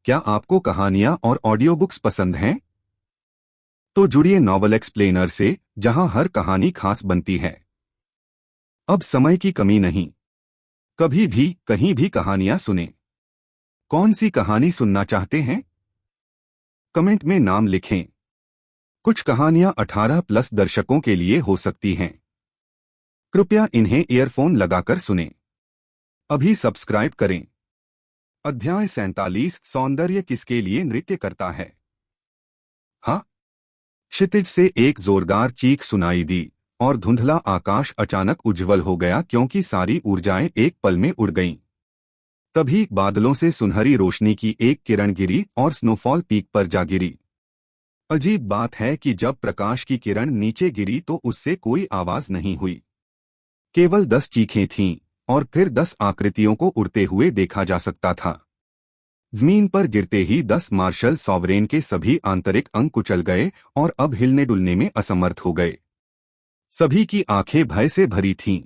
क्या आपको कहानियां और ऑडियो बुक्स पसंद हैं? तो जुड़िए नॉवल एक्सप्लेनर से, जहां हर कहानी खास बनती है। अब समय की कमी नहीं, कभी भी कहीं भी कहानियां सुने। कौन सी कहानी सुनना चाहते हैं? कमेंट में नाम लिखें। कुछ कहानियां 18 प्लस दर्शकों के लिए हो सकती हैं। कृपया इन्हें ईयरफोन लगाकर सुनें। अभी सब्सक्राइब करें। अध्याय 47, सौंदर्य किसके लिए नृत्य करता है? हाँ। क्षितिज से एक जोरदार चीख सुनाई दी और धुंधला आकाश अचानक उज्ज्वल हो गया, क्योंकि सारी ऊर्जाएं एक पल में उड़ गईं। तभी बादलों से सुनहरी रोशनी की एक किरण गिरी और स्नोफॉल पीक पर जा गिरी। अजीब बात है कि जब प्रकाश की किरण नीचे गिरी तो उससे कोई आवाज नहीं हुई। केवल 10 चीखें थीं, और फिर 10 आकृतियों को उड़ते हुए देखा जा सकता था। जमीन पर गिरते ही 10 मार्शल सॉवरेन के सभी आंतरिक अंग कुचल गए और अब हिलने डुलने में असमर्थ हो गए। सभी की आंखें भय से भरी थीं।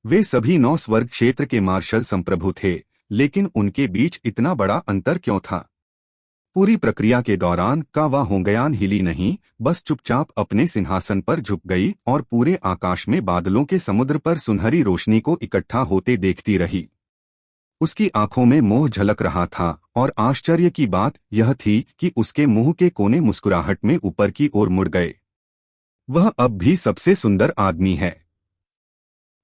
वे सभी 9 स्वर्ग क्षेत्र के मार्शल संप्रभु थे, लेकिन उनके बीच इतना बड़ा अंतर क्यों था? पूरी प्रक्रिया के दौरान कावा होंगयान हिली नहीं, बस चुपचाप अपने सिंहासन पर झुक गई और पूरे आकाश में बादलों के समुद्र पर सुनहरी रोशनी को इकट्ठा होते देखती रही। उसकी आंखों में मोह झलक रहा था, और आश्चर्य की बात यह थी कि उसके मुंह के कोने मुस्कुराहट में ऊपर की ओर मुड़ गए। वह अब भी सबसे सुंदर आदमी है।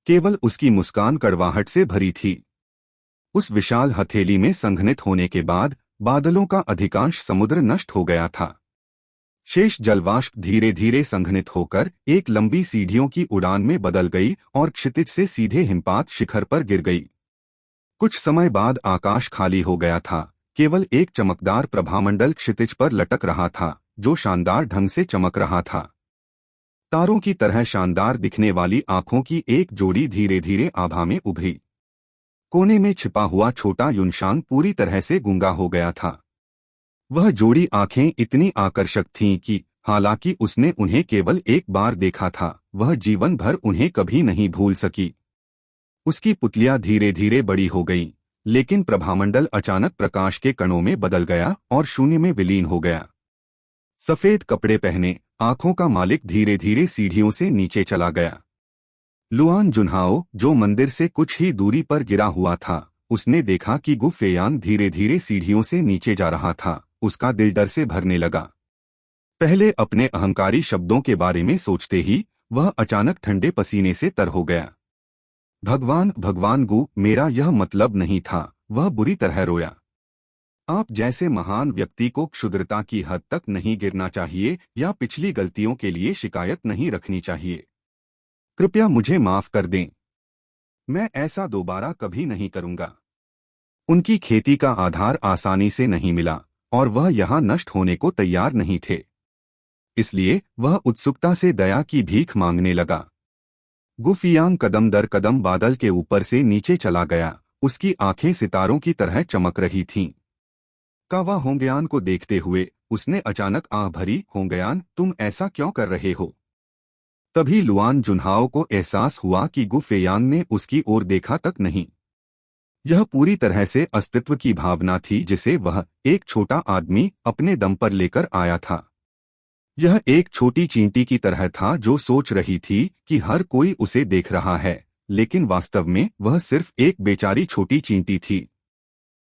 केवल उसकी मुस्कान कड़वाहट से भरी थी। उस विशाल हथेली में संघनित होने के बाद बादलों का अधिकांश समुद्र नष्ट हो गया था। शेष जलवाष्प धीरे धीरे संघनित होकर एक लंबी सीढ़ियों की उड़ान में बदल गई और क्षितिज से सीधे हिमपात शिखर पर गिर गई। कुछ समय बाद आकाश खाली हो गया था। केवल एक चमकदार प्रभामंडल क्षितिज पर लटक रहा था, जो शानदार ढंग से चमक रहा था। तारों की तरह शानदार दिखने वाली आंखों की एक जोड़ी धीरे धीरे आभा में उभरी। कोने में छिपा हुआ छोटा युनशान पूरी तरह से गूंगा हो गया था। वह जोड़ी आंखें इतनी आकर्षक थीं कि हालांकि उसने उन्हें केवल एक बार देखा था, वह जीवन भर उन्हें कभी नहीं भूल सकी। उसकी पुतलियां धीरे धीरे बड़ी हो गईं, लेकिन प्रभामंडल अचानक प्रकाश के कणों में बदल गया और शून्य में विलीन हो गया। सफेद कपड़े पहने आंखों का मालिक धीरे धीरे सीढ़ियों से नीचे चला गया। लुआन जुन्हाओ, जो मंदिर से कुछ ही दूरी पर गिरा हुआ था, उसने देखा कि गु फेयान धीरे धीरे सीढ़ियों से नीचे जा रहा था। उसका दिल डर से भरने लगा। पहले अपने अहंकारी शब्दों के बारे में सोचते ही वह अचानक ठंडे पसीने से तर हो गया। भगवान भगवान गु, मेरा यह मतलब नहीं था। वह बुरी तरह रोया। आप जैसे महान व्यक्ति को क्षुद्रता की हद तक नहीं गिरना चाहिए या पिछली गलतियों के लिए शिकायत नहीं रखनी चाहिए। कृपया मुझे माफ कर दें। मैं ऐसा दोबारा कभी नहीं करूंगा। उनकी खेती का आधार आसानी से नहीं मिला और वह यहाँ नष्ट होने को तैयार नहीं थे। इसलिए वह उत्सुकता से दया की भीख मांगने लगा। गुफियांग कदम दर कदम बादल के ऊपर से नीचे चला गया। उसकी आंखें सितारों की तरह चमक रही थीं। कावा होंगयान को देखते हुए उसने अचानक आह भरी, होंगयान, तुम ऐसा क्यों कर रहे हो? तभी लुआन जुन्हाओ को एहसास हुआ कि गु फेयान ने उसकी ओर देखा तक नहीं। यह पूरी तरह से अस्तित्व की भावना थी जिसे वह, एक छोटा आदमी, अपने दम पर लेकर आया था। यह एक छोटी चींटी की तरह था जो सोच रही थी कि हर कोई उसे देख रहा है, लेकिन वास्तव में वह सिर्फ एक बेचारी छोटी चींटी थी।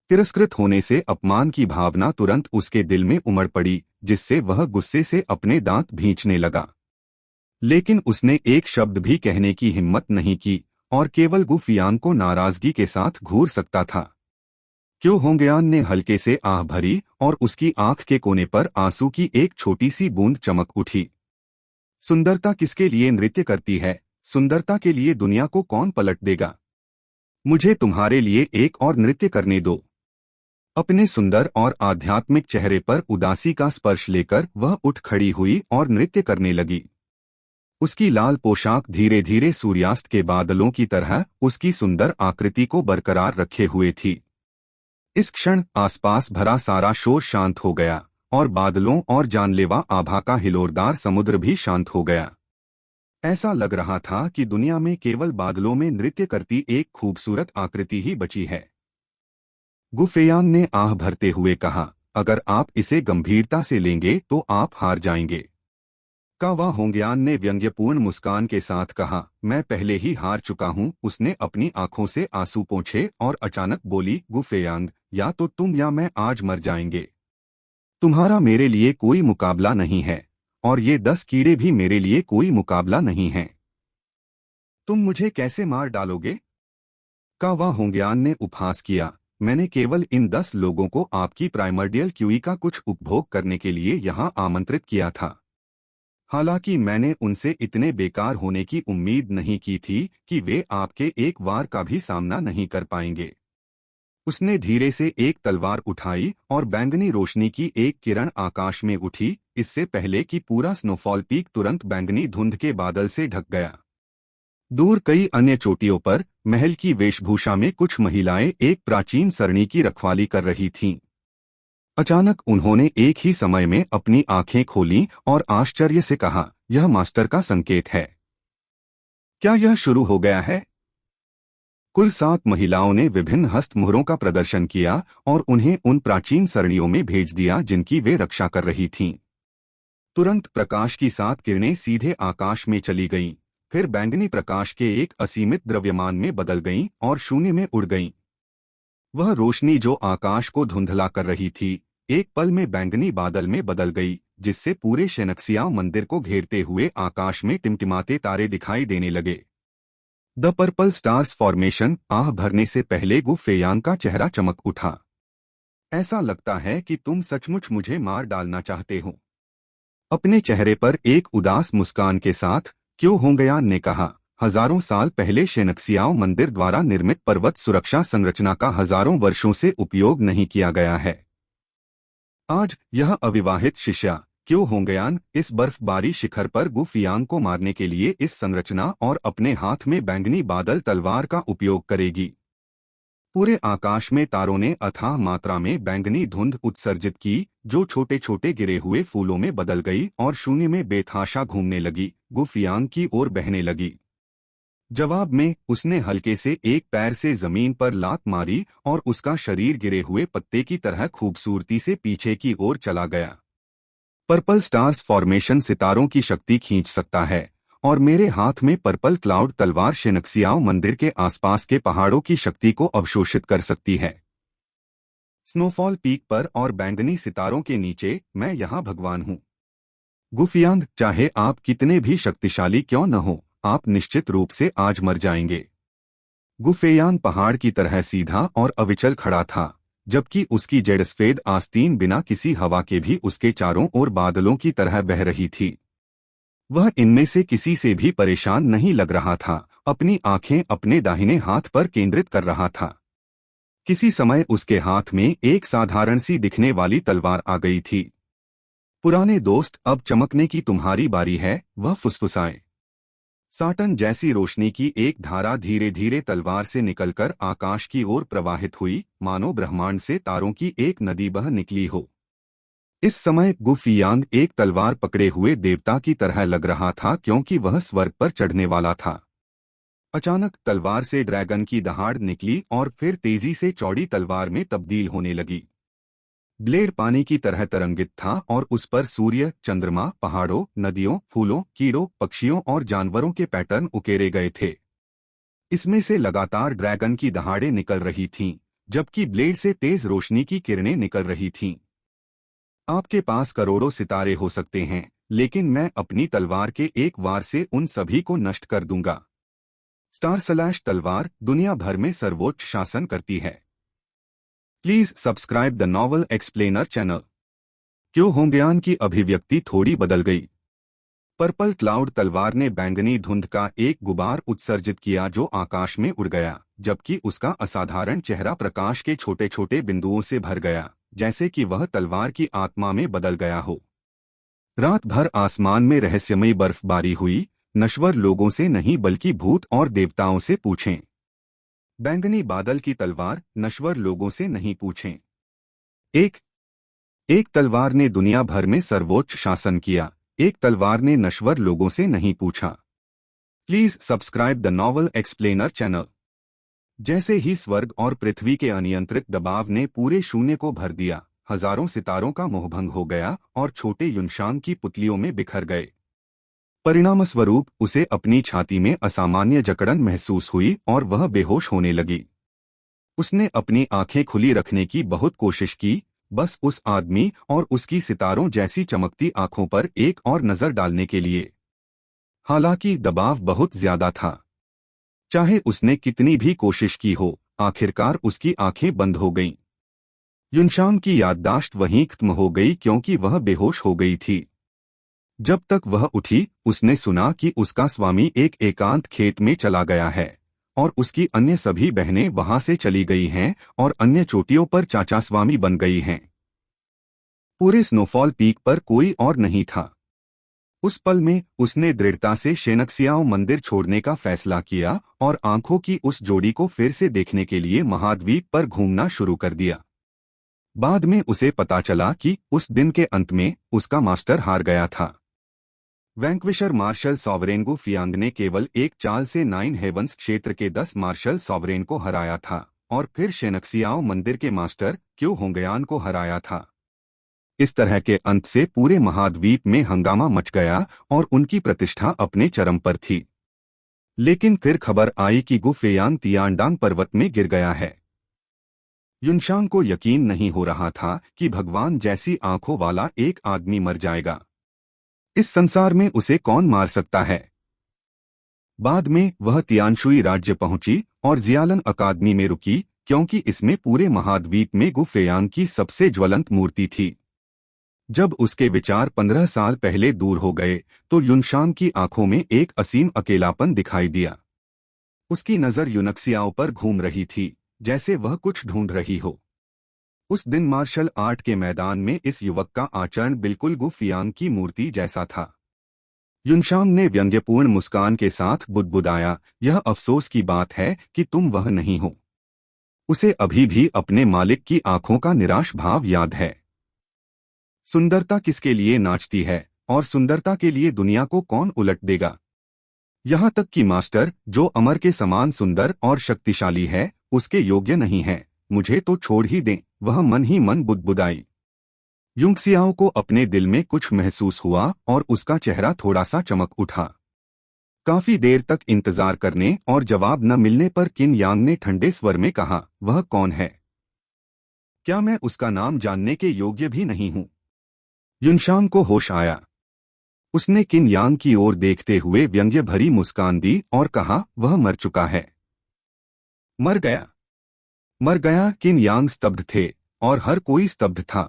तिरस्कृत होने से अपमान की भावना तुरंत उसके दिल में उमड़ पड़ी, जिससे वह गुस्से से अपने दांत भींचने लगा। लेकिन उसने एक शब्द भी कहने की हिम्मत नहीं की और केवल गु फियांग को नाराजगी के साथ घूर सकता था। क्यों? होंगयान ने हल्के से आह भरी और उसकी आंख के कोने पर आंसू की एक छोटी सी बूंद चमक उठी। सुंदरता किसके लिए नृत्य करती है? सुंदरता के लिए दुनिया को कौन पलट देगा? मुझे तुम्हारे लिए एक और नृत्य करने दो। अपने सुंदर और आध्यात्मिक चेहरे पर उदासी का स्पर्श लेकर वह उठ खड़ी हुई और नृत्य करने लगी। उसकी लाल पोशाक धीरे धीरे सूर्यास्त के बादलों की तरह उसकी सुंदर आकृति को बरकरार रखे हुए थी। इस क्षण आसपास भरा सारा शोर शांत हो गया और बादलों और जानलेवा आभा का हिलोरदार समुद्र भी शांत हो गया। ऐसा लग रहा था कि दुनिया में केवल बादलों में नृत्य करती एक खूबसूरत आकृति ही बची है। गुफेयांग ने आह भरते हुए कहा, अगर आप इसे गंभीरता से लेंगे तो आप हार जाएंगे। कावा होंग्यान ने व्यंग्यपूर्ण मुस्कान के साथ कहा, मैं पहले ही हार चुका हूं। उसने अपनी आंखों से आंसू पोंछे और अचानक बोली, गुफेयांग, या तो तुम या मैं आज मर जाएंगे। तुम्हारा मेरे लिए कोई मुकाबला नहीं है, और ये 10 कीड़े भी मेरे लिए कोई मुकाबला नहीं हैं। तुम मुझे कैसे मार डालोगे? कावा होंग्यान ने उपहास किया, मैंने केवल इन 10 लोगों को आपकी प्राइमर्डियल क्यूई का कुछ उपभोग करने के लिए यहाँ आमंत्रित किया था। हालांकि मैंने उनसे इतने बेकार होने की उम्मीद नहीं की थी कि वे आपके एक वार का भी सामना नहीं कर पाएंगे। उसने धीरे से एक तलवार उठाई और बैंगनी रोशनी की एक किरण आकाश में उठी, इससे पहले कि पूरा स्नोफॉल पीक तुरंत बैंगनी धुंध के बादल से ढक गया। दूर कई अन्य चोटियों पर महल की वेशभूषा में कुछ महिलाएं एक प्राचीन सरणी की रखवाली कर रही थीं। अचानक उन्होंने एक ही समय में अपनी आंखें खोलीं और आश्चर्य से कहा, यह मास्टर का संकेत है। क्या यह शुरू हो गया है? कुल 7 महिलाओं ने विभिन्न हस्तमुहरों का प्रदर्शन किया और उन्हें उन प्राचीन सरणियों में भेज दिया जिनकी वे रक्षा कर रही थीं। तुरंत प्रकाश की 7 किरणें सीधे आकाश में चली गईं, फिर बैंगनी प्रकाश के एक असीमित द्रव्यमान में बदल गईं और शून्य में उड़ गईं। वह रोशनी जो आकाश को धुंधला कर रही थी, एक पल में बैंगनी बादल में बदल गई, जिससे पूरे शेनक्सियाओ मंदिर को घेरते हुए आकाश में टिमटिमाते तारे दिखाई देने लगे। The purple stars formation. आह भरने से पहले गु फेयांग का चेहरा चमक उठा। ऐसा लगता है कि तुम सचमुच मुझे मार डालना चाहते हो। अपने चेहरे पर एक उदास मुस्कान के साथ क्यों होंगयान ने कहा, हजारों साल पहले शेनक्सियाओ मंदिर द्वारा निर्मित पर्वत सुरक्षा संरचना का हजारों वर्षों से उपयोग नहीं किया गया है। आज यह अविवाहित शिष्या क्यों होंगयान इस बर्फबारी शिखर पर गु फियांग को मारने के लिए इस संरचना और अपने हाथ में बैंगनी बादल तलवार का उपयोग करेगी। पूरे आकाश में तारों ने अथाह मात्रा में बैंगनी धुंध उत्सर्जित की, जो छोटे छोटे गिरे हुए फूलों में बदल गई और शून्य में बेतहाशा घूमने लगी, गु फियांग की ओर बहने लगी। जवाब में उसने हल्के से एक पैर से जमीन पर लात मारी और उसका शरीर गिरे हुए पत्ते की तरह खूबसूरती से पीछे की ओर चला गया। पर्पल स्टार्स फॉर्मेशन सितारों की शक्ति खींच सकता है, और मेरे हाथ में पर्पल क्लाउड तलवार शेनक्सियाओ मंदिर के आसपास के पहाड़ों की शक्ति को अवशोषित कर सकती है। स्नोफॉल पीक पर और बैंगनी सितारों के नीचे मैं यहाँ भगवान हूँ। गुफियांग, चाहे आप कितने भी शक्तिशाली क्यों न हो, आप निश्चित रूप से आज मर जाएंगे। गुफेयांग पहाड़ की तरह सीधा और अविचल खड़ा था, जबकि उसकी जड़ सफेद आस्तीन बिना किसी हवा के भी उसके चारों ओर बादलों की तरह बह रही थी। वह इनमें से किसी से भी परेशान नहीं लग रहा था, अपनी आंखें अपने दाहिने हाथ पर केंद्रित कर रहा था। किसी समय उसके हाथ में एक साधारण सी दिखने वाली तलवार आ गई थी। पुराने दोस्त, अब चमकने की तुम्हारी बारी है, वह फुसफुसाए। साटन जैसी रोशनी की एक धारा धीरे धीरे तलवार से निकलकर आकाश की ओर प्रवाहित हुई, मानो ब्रह्मांड से तारों की एक नदी बह निकली हो। इस समय गु फियांग एक तलवार पकड़े हुए देवता की तरह लग रहा था, क्योंकि वह स्वर्ग पर चढ़ने वाला था। अचानक तलवार से ड्रैगन की दहाड़ निकली और फिर तेजी से चौड़ी तलवार में तब्दील होने लगी। ब्लेड पानी की तरह तरंगित था और उस पर सूर्य, चंद्रमा, पहाड़ों, नदियों, फूलों, कीड़ों, पक्षियों और जानवरों के पैटर्न उकेरे गए थे। इसमें से लगातार ड्रैगन की दहाड़ें निकल रही थीं, जबकि ब्लेड से तेज रोशनी की किरणें निकल रही थीं। आपके पास करोड़ों सितारे हो सकते हैं, लेकिन मैं अपनी तलवार के एक वार से उन सभी को नष्ट कर दूंगा। स्टार स्लैश तलवार दुनिया भर में सर्वोच्च शासन करती है। Please subscribe the novel explainer channel. क्यों होंगयान की अभिव्यक्ति थोड़ी बदल गई। पर्पल क्लाउड तलवार ने बैंगनी धुंध का एक गुबार उत्सर्जित किया जो आकाश में उड़ गया, जबकि उसका असाधारण चेहरा प्रकाश के छोटे छोटे बिंदुओं से भर गया, जैसे कि वह तलवार की आत्मा में बदल गया हो। रात भर आसमान में रहस्यमयी बर्फबारी हुई। नश्वर लोगों से नहीं बल्कि भूत और देवताओं से पूछें। बैंगनी बादल की तलवार नश्वर लोगों से नहीं पूछें। एक तलवार ने दुनिया भर में सर्वोच्च शासन किया, एक तलवार ने नश्वर लोगों से नहीं पूछा। Please subscribe the novel explainer channel. जैसे ही स्वर्ग और पृथ्वी के अनियंत्रित दबाव ने पूरे शून्य को भर दिया, हजारों सितारों का मोहभंग हो गया और छोटे युनशान की पुतलियों में बिखर गए। परिणामस्वरूप उसे अपनी छाती में असामान्य जकड़न महसूस हुई और वह बेहोश होने लगी। उसने अपनी आंखें खुली रखने की बहुत कोशिश की, बस उस आदमी और उसकी सितारों जैसी चमकती आंखों पर एक और नजर डालने के लिए। हालांकि दबाव बहुत ज्यादा था। चाहे उसने कितनी भी कोशिश की हो, आखिरकार उसकी आंखें बंद हो गईं। युनशान की याददाश्त वहीं खत्म हो गई क्योंकि वह बेहोश हो गई थी। जब तक वह उठी, उसने सुना कि उसका स्वामी एक एकांत खेत में चला गया है और उसकी अन्य सभी बहनें वहां से चली गई हैं और अन्य चोटियों पर चाचा स्वामी बन गई हैं। पूरे स्नोफॉल पीक पर कोई और नहीं था। उस पल में उसने दृढ़ता से शेनक्सियाओ मंदिर छोड़ने का फैसला किया और आंखों की उस जोड़ी को फिर से देखने के लिए महाद्वीप पर घूमना शुरू कर दिया। बाद में उसे पता चला कि उस दिन के अंत में उसका मास्टर हार गया था। वैंक्विशर मार्शल सॉवरेन गु फियांग ने केवल एक चाल से 9 हेवंस क्षेत्र के 10 मार्शल सॉवरेन को हराया था और फिर शेनक्सियाओ मंदिर के मास्टर क्यू होंगयान को हराया था। इस तरह के अंत से पूरे महाद्वीप में हंगामा मच गया और उनकी प्रतिष्ठा अपने चरम पर थी। लेकिन फिर खबर आई कि गु फेयांग तियानडांग पर्वत में गिर गया है। युनशान को यकीन नहीं हो रहा था कि भगवान जैसी आंखों वाला एक आदमी मर जाएगा। इस संसार में उसे कौन मार सकता है। बाद में वह तियानशुई राज्य पहुंची और जियालन अकादमी में रुकी क्योंकि इसमें पूरे महाद्वीप में गु फेयांग की सबसे ज्वलंत मूर्ति थी। जब उसके विचार 15 साल पहले दूर हो गए तो युनशान की आंखों में एक असीम अकेलापन दिखाई दिया। उसकी नजर यूनक्सियाओं पर घूम रही थी, जैसे वह कुछ ढूंढ रही हो। उस दिन मार्शल आर्ट के मैदान में इस युवक का आचरण बिल्कुल गु फियांग की मूर्ति जैसा था। युनशान ने व्यंग्यपूर्ण मुस्कान के साथ बुदबुदाया, यह अफसोस की बात है कि तुम वह नहीं हो। उसे अभी भी अपने मालिक की आंखों का निराश भाव याद है। सुंदरता किसके लिए नाचती है और सुंदरता के लिए दुनिया को कौन उलट देगा। यहाँ तक कि मास्टर, जो अमर के समान सुंदर और शक्तिशाली है, उसके योग्य नहीं है। मुझे तो छोड़ ही दें, वह मन ही मन बुदबुदाई। युंगसियाओ को अपने दिल में कुछ महसूस हुआ और उसका चेहरा थोड़ा सा चमक उठा। काफी देर तक इंतजार करने और जवाब न मिलने पर किन यांग ने ठंडे स्वर में कहा, वह कौन है? क्या मैं उसका नाम जानने के योग्य भी नहीं हूं? युनशान को होश आया। उसने किन यांग की ओर देखते हुए व्यंग्य भरी मुस्कान दी और कहा, वह मर चुका है। मर गया? मर गया? किन यांग स्तब्ध थे और हर कोई स्तब्ध था।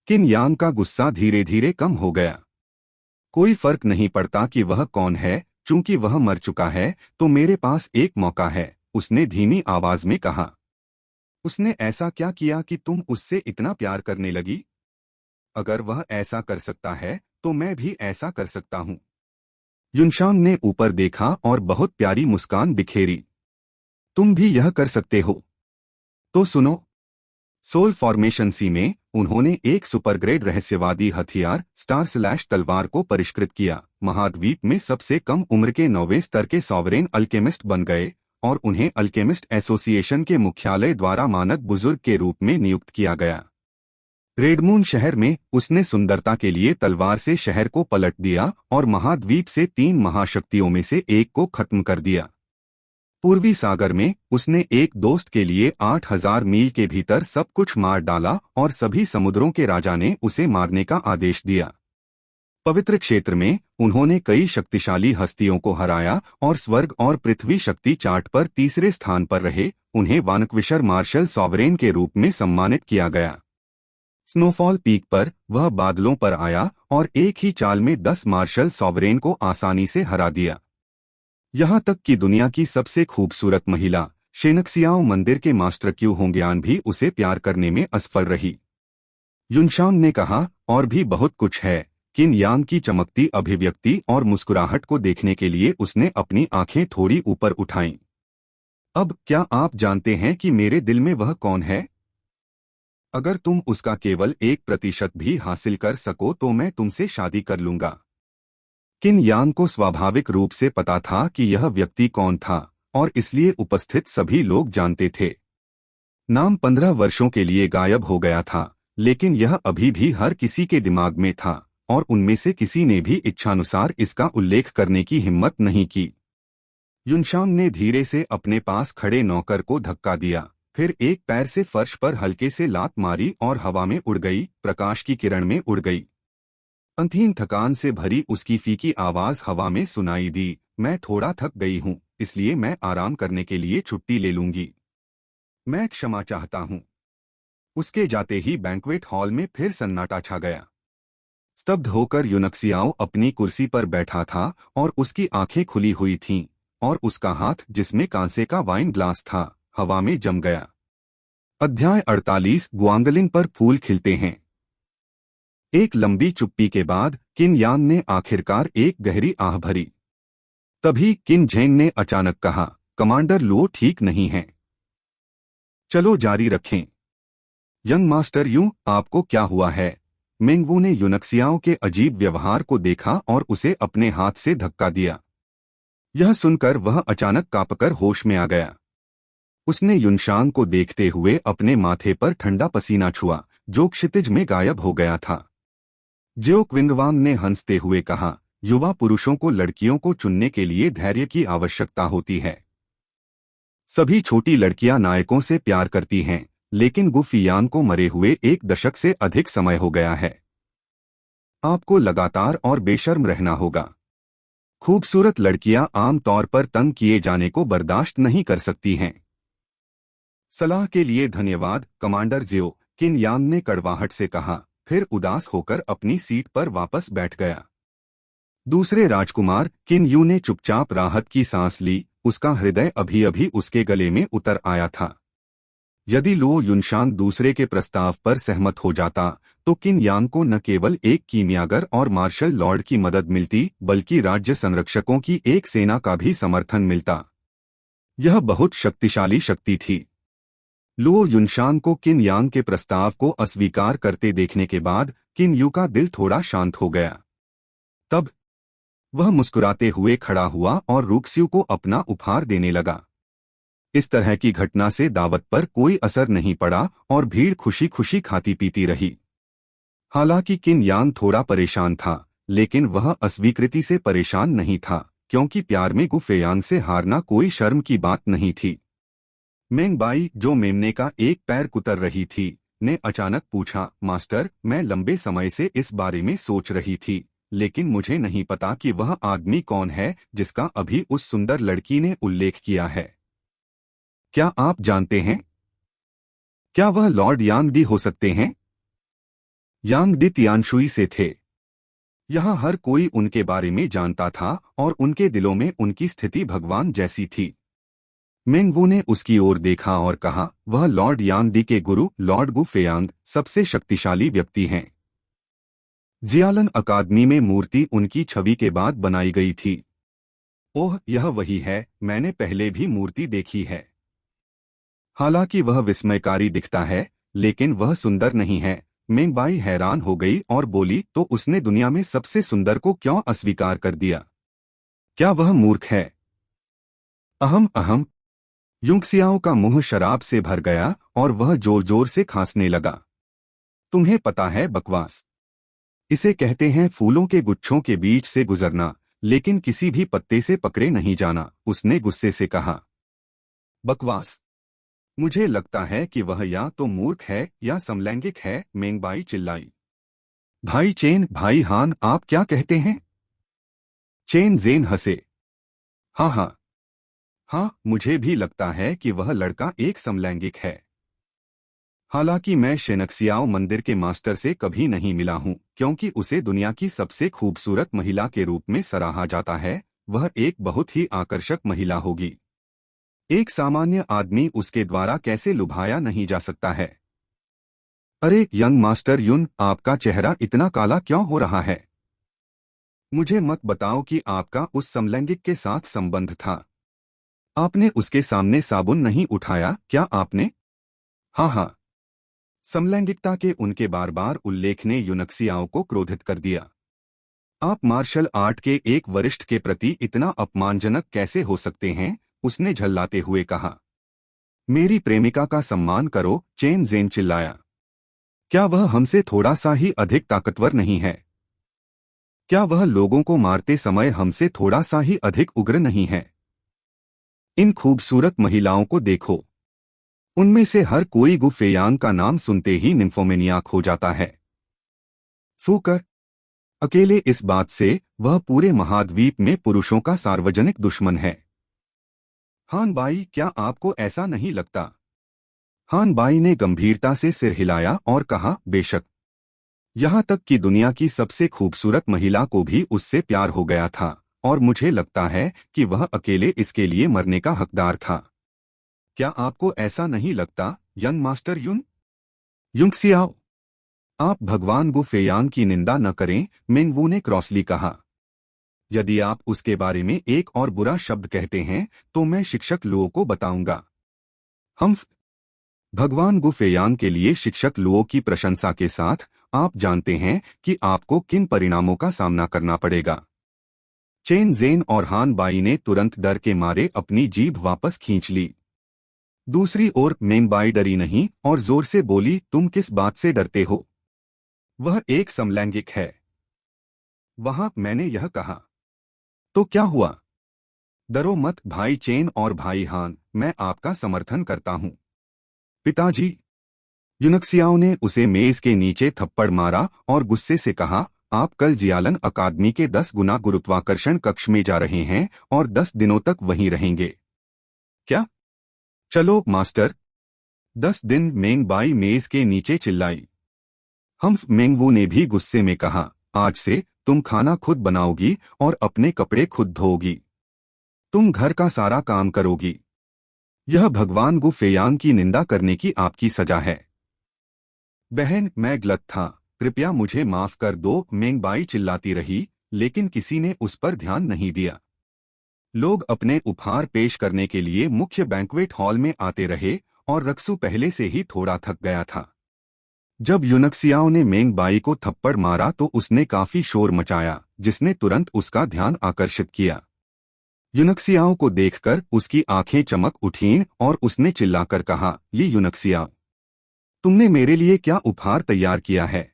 किन यांग का गुस्सा धीरे धीरे कम हो गया। कोई फर्क नहीं पड़ता कि वह कौन है, चूंकि वह मर चुका है तो मेरे पास एक मौका है, उसने धीमी आवाज में कहा। उसने ऐसा क्या किया कि तुम उससे इतना प्यार करने लगी? अगर वह ऐसा कर सकता है तो मैं भी ऐसा कर सकता हूं। युनशान ने ऊपर देखा और बहुत प्यारी मुस्कान बिखेरी। तुम भी यह कर सकते हो। तो सुनो। सोल फॉर्मेशन सी में उन्होंने एक सुपरग्रेड रहस्यवादी हथियार स्टार / तलवार को परिष्कृत किया। महाद्वीप में सबसे कम उम्र के 9वें स्तर के सॉवरेन अल्केमिस्ट बन गए और उन्हें अल्केमिस्ट एसोसिएशन के मुख्यालय द्वारा मानद बुजुर्ग के रूप में नियुक्त किया गया। रेडमून शहर में उसने सुंदरता के लिए तलवार से शहर को पलट दिया और महाद्वीप से 3 महाशक्तियों में से एक को खत्म कर दिया। पूर्वी सागर में उसने एक दोस्त के लिए 8000 मील के भीतर सब कुछ मार डाला और सभी समुद्रों के राजा ने उसे मारने का आदेश दिया। पवित्र क्षेत्र में उन्होंने कई शक्तिशाली हस्तियों को हराया और स्वर्ग और पृथ्वी शक्ति चार्ट पर तीसरे स्थान पर रहे। उन्हें वानक्विशर मार्शल सॉवरेन के रूप में सम्मानित किया गया। स्नोफॉल पीक पर वह बादलों पर आया और एक ही चाल में 10 मार्शल सॉवरेन को आसानी से हरा दिया। यहाँ तक कि दुनिया की सबसे खूबसूरत महिला शेनक्सियाओ मंदिर के मास्टर क्यू होंगयान भी उसे प्यार करने में असफल रही। युनशान ने कहा, और भी बहुत कुछ है। किन यांग की चमकती अभिव्यक्ति और मुस्कुराहट को देखने के लिए उसने अपनी आंखें थोड़ी ऊपर उठाईं। अब क्या आप जानते हैं कि मेरे दिल में वह कौन है? अगर तुम उसका केवल 1% भी हासिल कर सको तो मैं तुमसे शादी कर लूंगा। किन यांग को स्वाभाविक रूप से पता था कि यह व्यक्ति कौन था और इसलिए उपस्थित सभी लोग जानते थे। नाम 15 वर्षों के लिए गायब हो गया था, लेकिन यह अभी भी हर किसी के दिमाग में था और उनमें से किसी ने भी इच्छानुसार इसका उल्लेख करने की हिम्मत नहीं की। युनशांग ने धीरे से अपने पास खड़े नौकर को धक्का दिया, फिर एक पैर से फर्श पर हल्के से लात मारी और हवा में उड़ गई, प्रकाश की किरण में उड़ गई। अंतहीन थकान से भरी उसकी फीकी आवाज हवा में सुनाई दी, मैं थोड़ा थक गई हूँ, इसलिए मैं आराम करने के लिए छुट्टी ले लूंगी। मैं क्षमा चाहता हूँ। उसके जाते ही बैंक्वेट हॉल में फिर सन्नाटा छा गया। स्तब्ध होकर युनक्सियाओ अपनी कुर्सी पर बैठा था और उसकी आंखें खुली हुई थीं और उसका हाथ, जिसमें कांसे का वाइन ग्लास था, हवा में जम गया। अध्याय 48 ग्वांगलिन पर फूल खिलते हैं। एक लंबी चुप्पी के बाद किन यान ने आखिरकार एक गहरी आह भरी। तभी किन झेंग ने अचानक कहा, कमांडर लो ठीक नहीं है। चलो जारी रखें। यंग मास्टर यूं, आपको क्या हुआ है? मिंगवू ने युनक्सियाओ के अजीब व्यवहार को देखा और उसे अपने हाथ से धक्का दिया। यह सुनकर वह अचानक कांपकर होश में आ गया। उसने युनशांग को देखते हुए अपने माथे पर ठंडा पसीना छुआ, जो क्षितिज में गायब हो गया था। जियो क्विंगवांग ने हंसते हुए कहा, युवा पुरुषों को लड़कियों को चुनने के लिए धैर्य की आवश्यकता होती है। सभी छोटी लड़कियां नायकों से प्यार करती हैं, लेकिन गुफियान को मरे हुए 1 दशक से अधिक समय हो गया है। आपको लगातार और बेशर्म रहना होगा। खूबसूरत लड़कियां आम तौर पर तंग किए जाने को बर्दाश्त नहीं कर सकती हैं। सलाह के लिए धन्यवाद कमांडर जियो, किन यांग ने कड़वाहट से कहा, फिर उदास होकर अपनी सीट पर वापस बैठ गया। दूसरे राजकुमार किन यू ने चुपचाप राहत की सांस ली, उसका हृदय अभी अभी उसके गले में उतर आया था। यदि लो युनशांग दूसरे के प्रस्ताव पर सहमत हो जाता तो किन यांग को न केवल एक कीमियागर और मार्शल लॉर्ड की मदद मिलती, बल्कि राज्य संरक्षकों की एक सेना का भी समर्थन मिलता। यह बहुत शक्तिशाली शक्ति थी। लो युनशांग को किन यांग के प्रस्ताव को अस्वीकार करते देखने के बाद किन यू का दिल थोड़ा शांत हो गया। तब वह मुस्कुराते हुए खड़ा हुआ और रुक्स्यू को अपना उपहार देने लगा। इस तरह की घटना से दावत पर कोई असर नहीं पड़ा और भीड़ खुशी खुशी खाती पीती रही। हालांकि किन यांग थोड़ा परेशान था, लेकिन वह अस्वीकृति से परेशान नहीं था, क्योंकि प्यार में गुफेयांग से हारना कोई शर्म की बात नहीं थी। मेंगबाई, जो मेमने का एक पैर कुतर रही थी, ने अचानक पूछा, मास्टर, मैं लंबे समय से इस बारे में सोच रही थी, लेकिन मुझे नहीं पता कि वह आदमी कौन है जिसका अभी उस सुंदर लड़की ने उल्लेख किया है। क्या आप जानते हैं? क्या वह लॉर्ड यांग डी हो सकते हैं? यांग डी तियानशुई से थे। यहाँ हर कोई उनके बारे में जानता था और उनके दिलों में उनकी स्थिति भगवान जैसी थी। मिंगवू ने उसकी ओर देखा और कहा, वह लॉर्ड यांग डी के गुरु लॉर्ड गु फेयांग सबसे शक्तिशाली व्यक्ति हैं। जियालन अकादमी में मूर्ति उनकी छवि के बाद बनाई गई थी। ओह, यह वही है, मैंने पहले भी मूर्ति देखी है। हालांकि वह विस्मयकारी दिखता है, लेकिन वह सुंदर नहीं है। मेंगबाई हैरान हो गई और बोली, तो उसने दुनिया में सबसे सुंदर को क्यों अस्वीकार कर दिया? क्या वह मूर्ख है? अहम अहम। युनक्सियाओ का मुंह शराब से भर गया और वह जोर जोर से खांसने लगा। तुम्हें पता है, बकवास। इसे कहते हैं फूलों के गुच्छों के बीच से गुजरना, लेकिन किसी भी पत्ते से पकड़े नहीं जाना, उसने गुस्से से कहा। बकवास। मुझे लगता है कि वह या तो मूर्ख है या समलैंगिक है, मेंगबाई चिल्लाई। भाई चेन, भाई हान, आप क्या कहते हैं? चेन जेन हंसे। हाँ हाँ हाँ, मुझे भी लगता है कि वह लड़का एक समलैंगिक है। हालांकि मैं शेनक्सियाओ मंदिर के मास्टर से कभी नहीं मिला हूं, क्योंकि उसे दुनिया की सबसे खूबसूरत महिला के रूप में सराहा जाता है। वह एक बहुत ही आकर्षक महिला होगी। एक सामान्य आदमी उसके द्वारा कैसे लुभाया नहीं जा सकता है। अरे यंग मास्टर युन, आपका चेहरा इतना काला क्यों हो रहा है? मुझे मत बताओ कि आपका उस समलैंगिक के साथ संबंध था। आपने उसके सामने साबुन नहीं उठाया, क्या आपने? हाँ हाँ। समलैंगिकता के उनके बार बार उल्लेख ने युनक्सियाओ को क्रोधित कर दिया। आप मार्शल आर्ट के एक वरिष्ठ के प्रति इतना अपमानजनक कैसे हो सकते हैं, उसने झल्लाते हुए कहा। मेरी प्रेमिका का सम्मान करो, चेन ज़ेन चिल्लाया। क्या वह हमसे थोड़ा सा ही अधिक ताकतवर नहीं है? क्या वह लोगों को मारते समय हमसे थोड़ा सा ही अधिक उग्र नहीं है? इन खूबसूरत महिलाओं को देखो। उनमें से हर कोई गु फेयांग का नाम सुनते ही निम्फोमेनियाक हो जाता है। फूकर अकेले इस बात से वह पूरे महाद्वीप में पुरुषों का सार्वजनिक दुश्मन है। हान बाई, क्या आपको ऐसा नहीं लगता? हान बाई ने गंभीरता से सिर हिलाया और कहा, बेशक। यहाँ तक कि दुनिया की सबसे खूबसूरत महिला को भी उससे प्यार हो गया था, और मुझे लगता है कि वह अकेले इसके लिए मरने का हकदार था। क्या आपको ऐसा नहीं लगता, यंग मास्टर युन? युंगसियाओ, आप भगवान गु फेयांग की निंदा न करें, मिंगवू ने क्रॉसली कहा। यदि आप उसके बारे में एक और बुरा शब्द कहते हैं तो मैं शिक्षक लुओ को बताऊंगा। हम भगवान गु फेयांग के लिए शिक्षक लुओ की प्रशंसा के साथ आप जानते हैं कि आपको किन परिणामों का सामना करना पड़ेगा। चेन ज़ेन और हान बाई ने तुरंत डर के मारे अपनी जीभ वापस खींच ली। दूसरी ओर मेंग बाई डरी नहीं और जोर से बोली, तुम किस बात से डरते हो? वह एक समलैंगिक है। वहां मैंने यह कहा। तो क्या हुआ? डरो मत भाई चेन और भाई हान, मैं आपका समर्थन करता हूं। पिताजी। युनक्सियाओ ने उसे मेज के नीचे थप्पड़ मारा और गुस्से से कहा, आप कल जियालन अकादमी के 10 गुना गुरुत्वाकर्षण कक्ष में जा रहे हैं और 10 दिनों तक वहीं रहेंगे। क्या? चलो मास्टर। 10 दिन, मेंग बाई मेज के नीचे चिल्लाई। हम मेंगवू ने भी गुस्से में कहा, आज से तुम खाना खुद बनाओगी और अपने कपड़े खुद धोओगी। तुम घर का सारा काम करोगी। यह भगवान गु फेयांग की निंदा करने की आपकी सजा है। बहन, मैं गलत था, कृपया मुझे माफ कर दो, मेंग बाई चिल्लाती रही, लेकिन किसी ने उस पर ध्यान नहीं दिया। लोग अपने उपहार पेश करने के लिए मुख्य बैंक्वेट हॉल में आते रहे और रक्सू पहले से ही थोड़ा थक गया था। जब युनक्सियाओ ने मेंग बाई को थप्पड़ मारा तो उसने काफी शोर मचाया, जिसने तुरंत उसका ध्यान आकर्षित किया। युनक्सियाओ को देखकर उसकी आंखें चमक उठीं और उसने चिल्लाकर कहा, ये युनक्सियाओ, तुमने मेरे लिए क्या उपहार तैयार किया है?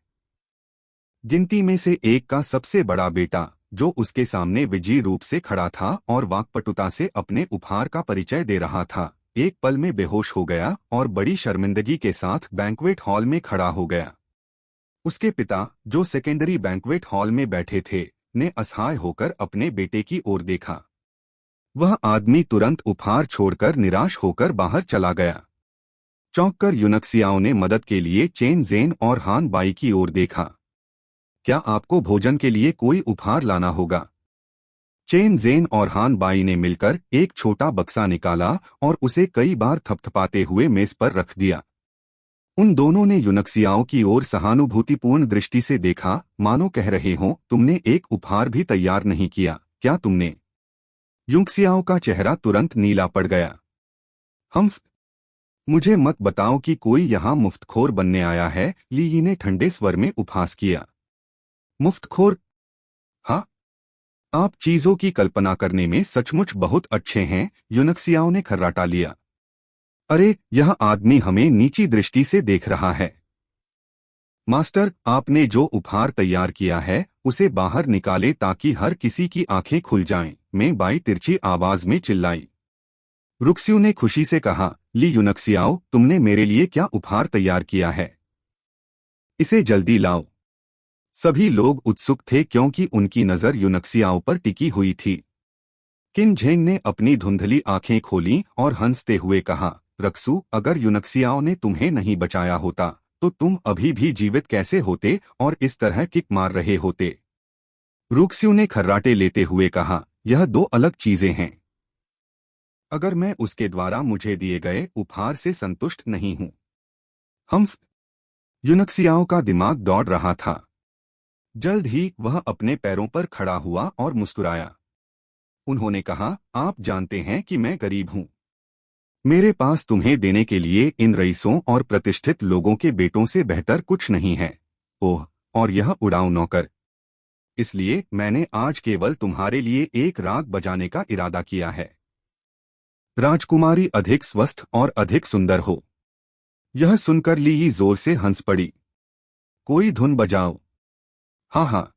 गिनती में से एक का सबसे बड़ा बेटा, जो उसके सामने विजयी रूप से खड़ा था और वाक्पटुता से अपने उपहार का परिचय दे रहा था, एक पल में बेहोश हो गया और बड़ी शर्मिंदगी के साथ बैंक्वेट हॉल में खड़ा हो गया। उसके पिता, जो सेकेंडरी बैंक्वेट हॉल में बैठे थे, ने असहाय होकर अपने बेटे की ओर देखा। वह आदमी तुरंत उपहार छोड़कर निराश होकर बाहर चला गया। चौंककर युनक्सियाओ ने मदद के लिए चेन ज़ेन और हान बाई की ओर देखा। क्या आपको भोजन के लिए कोई उपहार लाना होगा? चेन ज़ेन और हान बाई ने मिलकर एक छोटा बक्सा निकाला और उसे कई बार थपथपाते हुए मेज पर रख दिया। उन दोनों ने युनक्सियाओ की ओर सहानुभूतिपूर्ण दृष्टि से देखा, मानो कह रहे हों, तुमने एक उपहार भी तैयार नहीं किया, क्या तुमने? युनक्सियाओ का चेहरा तुरंत नीला पड़ गया। हम मुझे मत बताओ कि कोई यहाँ मुफ्तखोर बनने आया है, ली यी ने ठंडे स्वर में उपहास किया। मुफ्तखोर? हाँ, आप चीजों की कल्पना करने में सचमुच बहुत अच्छे हैं, युनक्सियाओ ने खर्राटा लिया। अरे, यह आदमी हमें नीची दृष्टि से देख रहा है। मास्टर, आपने जो उपहार तैयार किया है उसे बाहर निकाले ताकि हर किसी की आंखें खुल जाएं, मैं बाई तिरछी आवाज में चिल्लाई। रुक्स्यू ने खुशी से कहा, ली युनक्सियाओ, तुमने मेरे लिए क्या उपहार तैयार किया है? इसे जल्दी लाओ। सभी लोग उत्सुक थे क्योंकि उनकी नजर युनक्सियाओ पर टिकी हुई थी। किन झेंग ने अपनी धुंधली आंखें खोलीं और हंसते हुए कहा, रक्सू, अगर युनक्सियाओ ने तुम्हें नहीं बचाया होता तो तुम अभी भी जीवित कैसे होते और इस तरह किक मार रहे होते? रुक्स्यू ने खर्राटे लेते हुए कहा, यह दो अलग चीजें हैं। अगर मैं उसके द्वारा मुझे दिए गए उपहार से संतुष्ट नहीं हूं। हम युनक्सियाओ का दिमाग दौड़ रहा था। जल्द ही वह अपने पैरों पर खड़ा हुआ और मुस्कुराया। उन्होंने कहा, आप जानते हैं कि मैं गरीब हूं। मेरे पास तुम्हें देने के लिए इन रईसों और प्रतिष्ठित लोगों के बेटों से बेहतर कुछ नहीं है। ओह, और यह उड़ाऊ नौकर। इसलिए मैंने आज केवल तुम्हारे लिए एक राग बजाने का इरादा किया है। राजकुमारी अधिक स्वस्थ और अधिक सुंदर हो। यह सुनकर लीई जोर से हंस पड़ी। कोई धुन बजाओ। हाँ हाँ,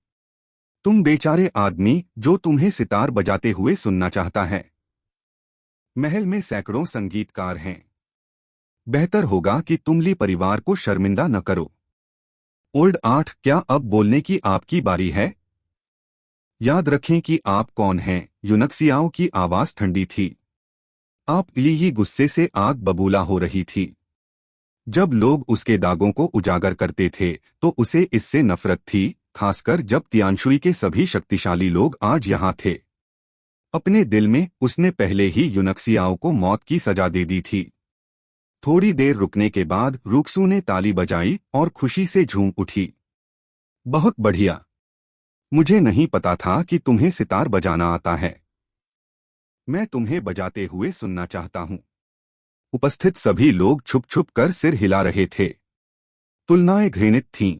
तुम बेचारे आदमी जो तुम्हें सितार बजाते हुए सुनना चाहता है। महल में सैकड़ों संगीतकार हैं। बेहतर होगा कि तुम ली परिवार को शर्मिंदा न करो। ओल्ड 8, क्या अब बोलने की आपकी बारी है? याद रखें कि आप कौन हैं। यूनक्सियाओं की आवाज ठंडी थी। आप ली गुस्से से आग बबूला हो रही थी। जब लोग उसके दागों को उजागर करते थे तो उसे इससे नफरत थी, खासकर जब तियानशुई के सभी शक्तिशाली लोग आज यहाँ थे। अपने दिल में उसने पहले ही यूनक्सियाओं को मौत की सजा दे दी थी। थोड़ी देर रुकने के बाद रुक्सू ने ताली बजाई और खुशी से झूम उठी। बहुत बढ़िया। मुझे नहीं पता था कि तुम्हें सितार बजाना आता है। मैं तुम्हें बजाते हुए सुनना चाहता हूँ। उपस्थित सभी लोग छुप छुप कर सिर हिला रहे थे। तुलनाएं घृणित थीं।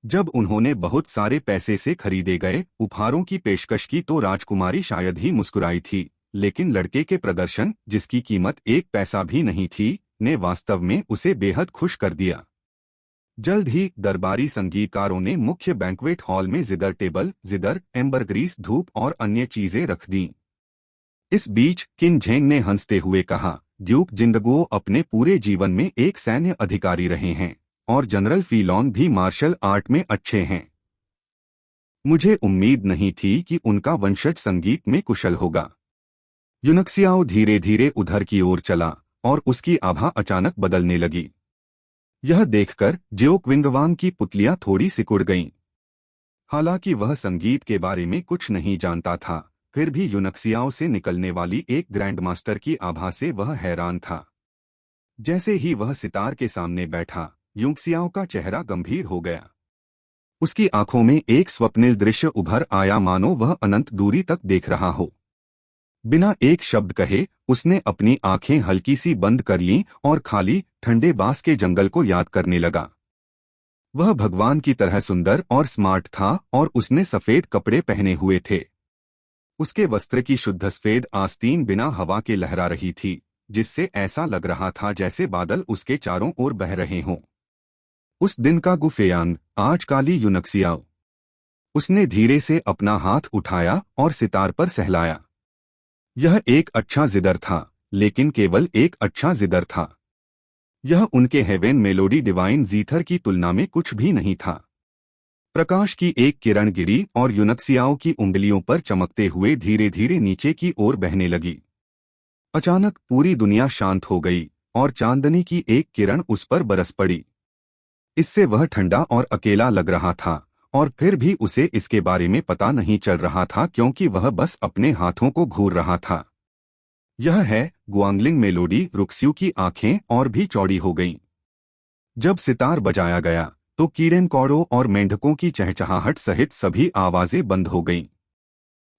जब उन्होंने बहुत सारे पैसे से खरीदे गए उपहारों की पेशकश की तो राजकुमारी शायद ही मुस्कुराई थी, लेकिन लड़के के प्रदर्शन, जिसकी कीमत 1 पैसा भी नहीं थी, ने वास्तव में उसे बेहद खुश कर दिया। जल्द ही दरबारी संगीतकारों ने मुख्य बैंक्वेट हॉल में जिदर टेबल, जिदर, एम्बरग्रीस, धूप और अन्य चीजें रख दीं। इस बीच किन झेंग ने हंसते हुए कहा, ड्यूक जिंदगुओ अपने पूरे जीवन में एक सैन्य अधिकारी रहे हैं और जनरल फीलॉन भी मार्शल आर्ट में अच्छे हैं। मुझे उम्मीद नहीं थी कि उनका वंशज संगीत में कुशल होगा। यूनक्सियाओ धीरे धीरे उधर की ओर चला और उसकी आभा अचानक बदलने लगी। यह देखकर ज्योक विंगवांग की पुतलियां थोड़ी सिकुड़ गईं। हालांकि वह संगीत के बारे में कुछ नहीं जानता था, फिर भी यूनक्सियाओ से निकलने वाली एक ग्रैंडमास्टर की आभा से वह हैरान था। जैसे ही वह सितार के सामने बैठा, यूनक्सियाओ का चेहरा गंभीर हो गया। उसकी आंखों में एक स्वप्निल दृश्य उभर आया, मानो वह अनंत दूरी तक देख रहा हो। बिना एक शब्द कहे उसने अपनी आंखें हल्की सी बंद कर लीं और खाली ठंडे बांस के जंगल को याद करने लगा। वह भगवान की तरह सुंदर और स्मार्ट था और उसने सफेद कपड़े पहने हुए थे। उसके वस्त्र की शुद्ध सफेद आस्तीन बिना हवा के लहरा रही थी, जिससे ऐसा लग रहा था जैसे बादल उसके चारों ओर बह रहे हों। उस दिन का गुफेयांग, आज काली यूनक्सियाओ। उसने धीरे से अपना हाथ उठाया और सितार पर सहलाया। यह एक अच्छा जिदर था, लेकिन केवल एक अच्छा जिदर था। यह उनके हेवन मेलोडी डिवाइन जीथर की तुलना में कुछ भी नहीं था। प्रकाश की एक किरण गिरी और यूनक्सियाओ की उंगलियों पर चमकते हुए धीरे धीरे नीचे की ओर बहने लगी। अचानक पूरी दुनिया शांत हो गई और चांदनी की एक किरण उस पर बरस पड़ी। इससे वह ठंडा और अकेला लग रहा था, और फिर भी उसे इसके बारे में पता नहीं चल रहा था क्योंकि वह बस अपने हाथों को घूर रहा था। यह है गुआंगलिंग मेलोडी। रुक्स्यू की आंखें और भी चौड़ी हो गईं। जब सितार बजाया गया तो कीड़े कौड़ों और मेंढकों की चहचहाहट सहित सभी आवाजें बंद हो गईं।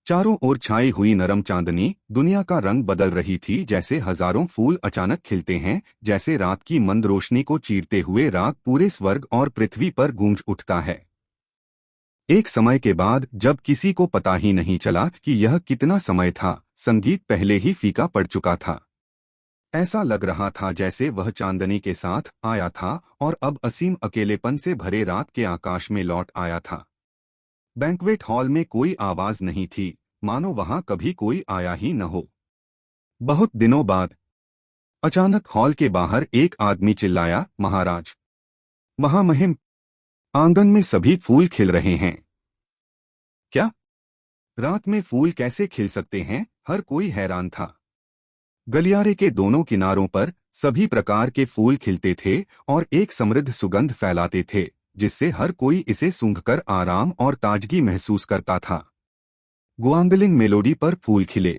चारों ओर छाई हुई नरम चांदनी दुनिया का रंग बदल रही थी, जैसे हजारों फूल अचानक खिलते हैं, जैसे रात की मंद रोशनी को चीरते हुए राग पूरे स्वर्ग और पृथ्वी पर गूंज उठता है। एक समय के बाद, जब किसी को पता ही नहीं चला कि यह कितना समय था, संगीत पहले ही फीका पड़ चुका था। ऐसा लग रहा था जैसे वह चांदनी के साथ आया था और अब असीम अकेलेपन से भरे रात के आकाश में लौट आया था। बैंक्वेट हॉल में कोई आवाज नहीं थी, मानो वहां कभी कोई आया ही न हो। बहुत दिनों बाद अचानक हॉल के बाहर एक आदमी चिल्लाया, महाराज, महामहिम, आंगन में सभी फूल खिल रहे हैं। क्या? रात में फूल कैसे खिल सकते हैं? हर कोई हैरान था। गलियारे के दोनों किनारों पर सभी प्रकार के फूल खिलते थे और एक समृद्ध सुगंध फैलाते थे, जिससे हर कोई इसे सूंघकर आराम और ताजगी महसूस करता था। गुआंगलिंग मेलोडी पर फूल खिले।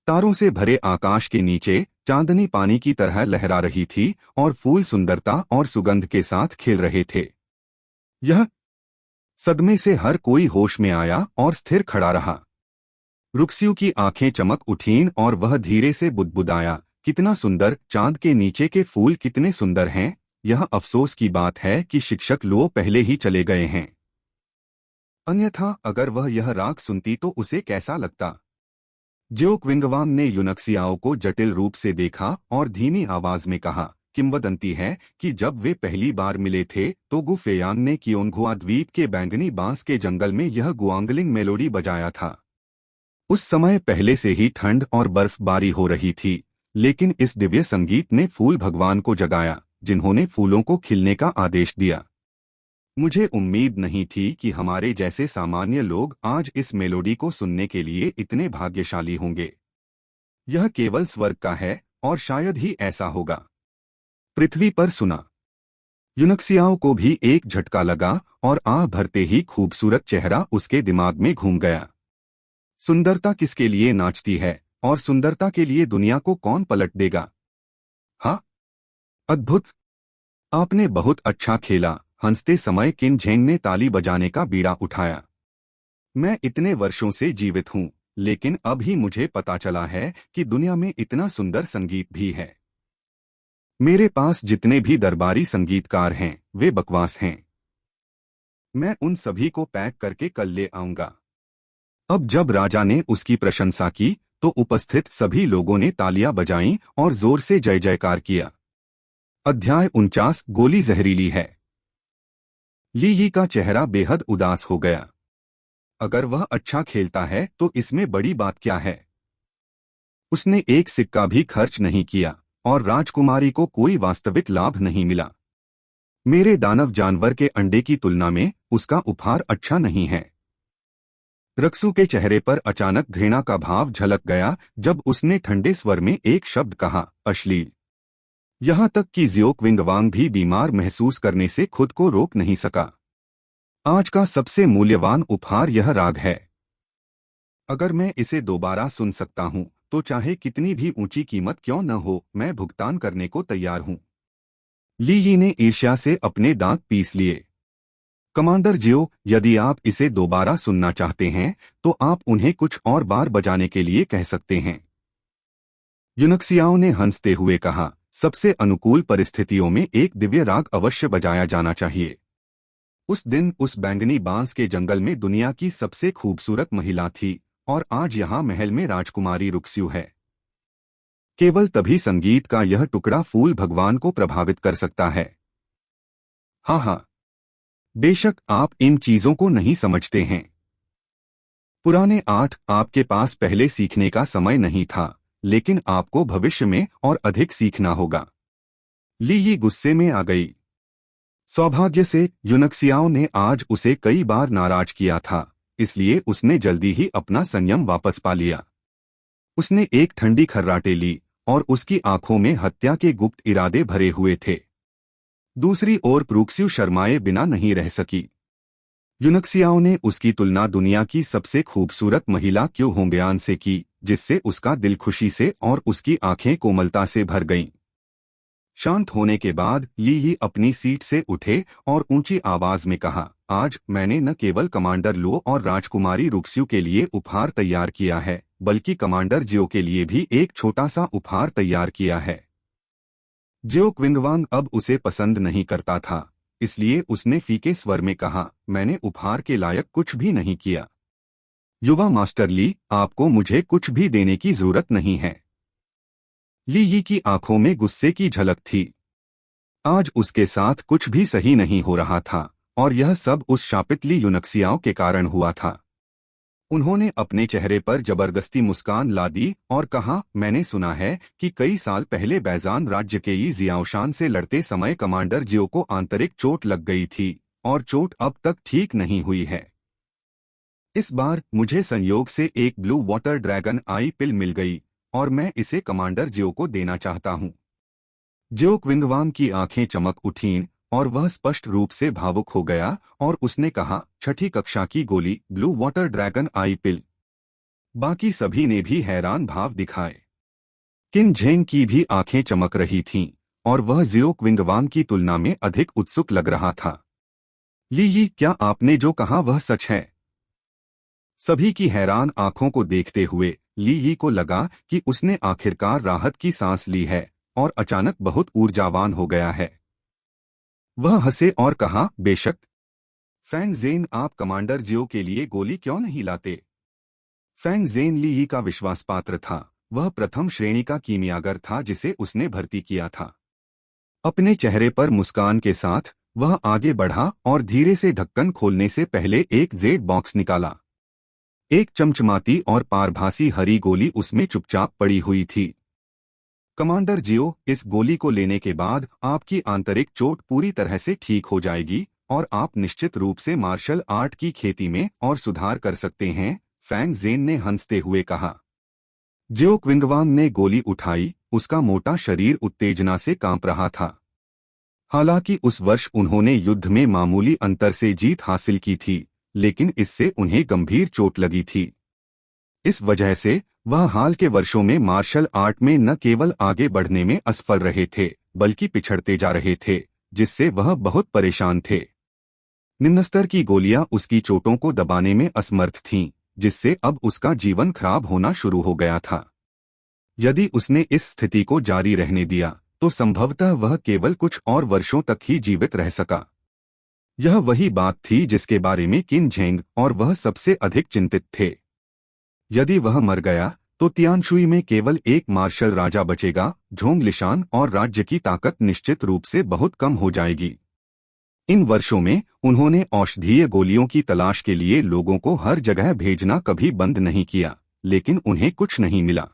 तारों से भरे आकाश के नीचे चांदनी पानी की तरह लहरा रही थी और फूल सुंदरता और सुगंध के साथ खिल रहे थे। यह सदमे से हर कोई होश में आया और स्थिर खड़ा रहा। रुक्स्यू की आंखें चमक उठीं और वह धीरे से बुदबुदाया, कितना सुंदर! चांद के नीचे के फूल कितने सुंदर हैं। यह अफसोस की बात है कि शिक्षक लो पहले ही चले गए हैं। अन्यथा अगर वह यह राग सुनती तो उसे कैसा लगता। जियो क्विंगवांग ने यूनक्सियाओ को जटिल रूप से देखा और धीमी आवाज में कहा, किंवदंती है कि जब वे पहली बार मिले थे तो गु फेयांग ने कियोंगहुआ द्वीप के बैंगनी बांस के जंगल में यह गुआंगलिंग मेलोडी बजाया था। उस समय पहले से ही ठंड और बर्फबारी हो रही थी, लेकिन इस दिव्य संगीत ने फूल भगवान को जगाया, जिन्होंने फूलों को खिलने का आदेश दिया। मुझे उम्मीद नहीं थी कि हमारे जैसे सामान्य लोग आज इस मेलोडी को सुनने के लिए इतने भाग्यशाली होंगे। यह केवल स्वर्ग का है और शायद ही ऐसा होगा। पृथ्वी पर सुना। यूनक्सियाओ को भी एक झटका लगा और आह भरते ही खूबसूरत चेहरा उसके दिमाग में घूम गया। सुंदरता किसके लिए नाचती है और सुंदरता के लिए दुनिया को कौन पलट देगा? हाँ, अद्भुत। आपने बहुत अच्छा खेला। हंसते समय किन झेंग ने ताली बजाने का बीड़ा उठाया। मैं इतने वर्षों से जीवित हूँ, लेकिन अब ही मुझे पता चला है कि दुनिया में इतना सुंदर संगीत भी है। मेरे पास जितने भी दरबारी संगीतकार हैं वे बकवास हैं। मैं उन सभी को पैक करके कल ले आऊंगा। अब जब राजा ने उसकी प्रशंसा की तो उपस्थित सभी लोगों ने तालियां बजाईं और जोर से जय जयकार किया। अध्याय 49 गोली जहरीली है। ली यी का चेहरा बेहद उदास हो गया। अगर वह अच्छा खेलता है तो इसमें बड़ी बात क्या है? उसने एक सिक्का भी खर्च नहीं किया और राजकुमारी को कोई वास्तविक लाभ नहीं मिला। मेरे दानव जानवर के अंडे की तुलना में उसका उपहार अच्छा नहीं है। रक्सू के चेहरे पर अचानक घृणा का भाव झलक गया जब उसने ठंडे स्वर में एक शब्द कहा, अश्लील। यहां तक कि जियो क्विंगवांग भी बीमार महसूस करने से खुद को रोक नहीं सका। आज का सबसे मूल्यवान उपहार यह राग है। अगर मैं इसे दोबारा सुन सकता हूं तो चाहे कितनी भी ऊंची कीमत क्यों न हो, मैं भुगतान करने को तैयार हूं। ली यी ने ईर्ष्या से अपने दांत पीस लिए। कमांडर जियो, यदि आप इसे दोबारा सुनना चाहते हैं तो आप उन्हें कुछ और बार बजाने के लिए कह सकते हैं। यूनक्सियाओ ने हंसते हुए कहा, सबसे अनुकूल परिस्थितियों में एक दिव्य राग अवश्य बजाया जाना चाहिए। उस दिन उस बैंगनी बांस के जंगल में दुनिया की सबसे खूबसूरत महिला थी और आज यहाँ महल में राजकुमारी रुक्स्यू है। केवल तभी संगीत का यह टुकड़ा फूल भगवान को प्रभावित कर सकता है। हाँ हाँ, बेशक आप इन चीजों को नहीं समझते हैं। पुराने 8 आपके पास पहले सीखने का समय नहीं था, लेकिन आपको भविष्य में और अधिक सीखना होगा। ली यी गुस्से में आ गई। सौभाग्य से यूनक्सियाओ ने आज उसे कई बार नाराज किया था, इसलिए उसने जल्दी ही अपना संयम वापस पा लिया। उसने एक ठंडी खर्राटे ली और उसकी आंखों में हत्या के गुप्त इरादे भरे हुए थे। दूसरी ओर प्रूक्स्यू शर्माए बिना नहीं रह सकी। यूनक्सियाओ ने उसकी तुलना दुनिया की सबसे खूबसूरत महिला क्यू होंगयान से की, जिससे उसका दिल खुशी से और उसकी आंखें कोमलता से भर गईं। शांत होने के बाद ली यी अपनी सीट से उठे और ऊंची आवाज में कहा, आज मैंने न केवल कमांडर लो और राजकुमारी रुक्स्यू के लिए उपहार तैयार किया है, बल्कि कमांडर जियो के लिए भी एक छोटा सा उपहार तैयार किया है। जियो क्विंगवांग अब उसे पसंद नहीं करता था, इसलिए उसने फीके स्वर में कहा, मैंने उपहार के लायक कुछ भी नहीं किया। युवा मास्टर ली, आपको मुझे कुछ भी देने की जरूरत नहीं है। ली यी की आंखों में गुस्से की झलक थी। आज उसके साथ कुछ भी सही नहीं हो रहा था और यह सब उस शापित ली यूनक्सियाओ के कारण हुआ था। उन्होंने अपने चेहरे पर जबरदस्ती मुस्कान ला दी और कहा, मैंने सुना है कि कई साल पहले बैजान राज्य के यी जियाओशान से लड़ते समय कमांडर जियो को आंतरिक चोट लग गई थी और चोट अब तक ठीक नहीं हुई है। इस बार मुझे संयोग से एक ब्लू वाटर ड्रैगन आई पिल मिल गई और मैं इसे कमांडर जियो को देना चाहता हूँ। जियो क्विंगवांग की आंखें चमक उठीं और वह स्पष्ट रूप से भावुक हो गया और उसने कहा, छठी कक्षा की गोली, ब्लू वाटर ड्रैगन आई पिल। बाकी सभी ने भी हैरान भाव दिखाए। किन झेंग की भी आंखें चमक रही थीं और वह जियो क्विंगवांग की तुलना में अधिक उत्सुक लग रहा था। ली यी, क्या आपने जो कहा वह सच है? सभी की हैरान आंखों को देखते हुए ली यी को लगा कि उसने आखिरकार राहत की सांस ली है और अचानक बहुत ऊर्जावान हो गया है। वह हंसे और कहा, बेशक। फैंग ज़ेन, आप कमांडर जियो के लिए गोली क्यों नहीं लाते? फैंग ज़ेन ली यी का विश्वासपात्र था। वह प्रथम श्रेणी का कीमियागर था जिसे उसने भर्ती किया था। अपने चेहरे पर मुस्कान के साथ वह आगे बढ़ा और धीरे से ढक्कन खोलने से पहले एक जेड बॉक्स निकाला। एक चमचमाती और पारभासी हरी गोली उसमें चुपचाप पड़ी हुई थी। कमांडर जियो, इस गोली को लेने के बाद आपकी आंतरिक चोट पूरी तरह से ठीक हो जाएगी और आप निश्चित रूप से मार्शल आर्ट की खेती में और सुधार कर सकते हैं, फैंग ज़ेन ने हंसते हुए कहा। जियो क्विंगवांग ने गोली उठाई। उसका मोटा शरीर उत्तेजना से कांप रहा था। हालांकि उस वर्ष उन्होंने युद्ध में मामूली अंतर से जीत हासिल की थी, लेकिन इससे उन्हें गंभीर चोट लगी थी। इस वजह से वह हाल के वर्षों में मार्शल आर्ट में न केवल आगे बढ़ने में असफल रहे थे, बल्कि पिछड़ते जा रहे थे, जिससे वह बहुत परेशान थे। निम्न स्तर की गोलियां उसकी चोटों को दबाने में असमर्थ थीं, जिससे अब उसका जीवन खराब होना शुरू हो गया था। यदि उसने इस स्थिति को जारी रहने दिया तो संभवतः वह केवल कुछ और वर्षों तक ही जीवित रह सका। यह वही बात थी जिसके बारे में किन झेंग और वह सबसे अधिक चिंतित थे। यदि वह मर गया तो तियानशुई में केवल एक मार्शल राजा बचेगा, झोंग लिशान, और राज्य की ताकत निश्चित रूप से बहुत कम हो जाएगी। इन वर्षों में उन्होंने औषधीय गोलियों की तलाश के लिए लोगों को हर जगह भेजना कभी बंद नहीं किया, लेकिन उन्हें कुछ नहीं मिला।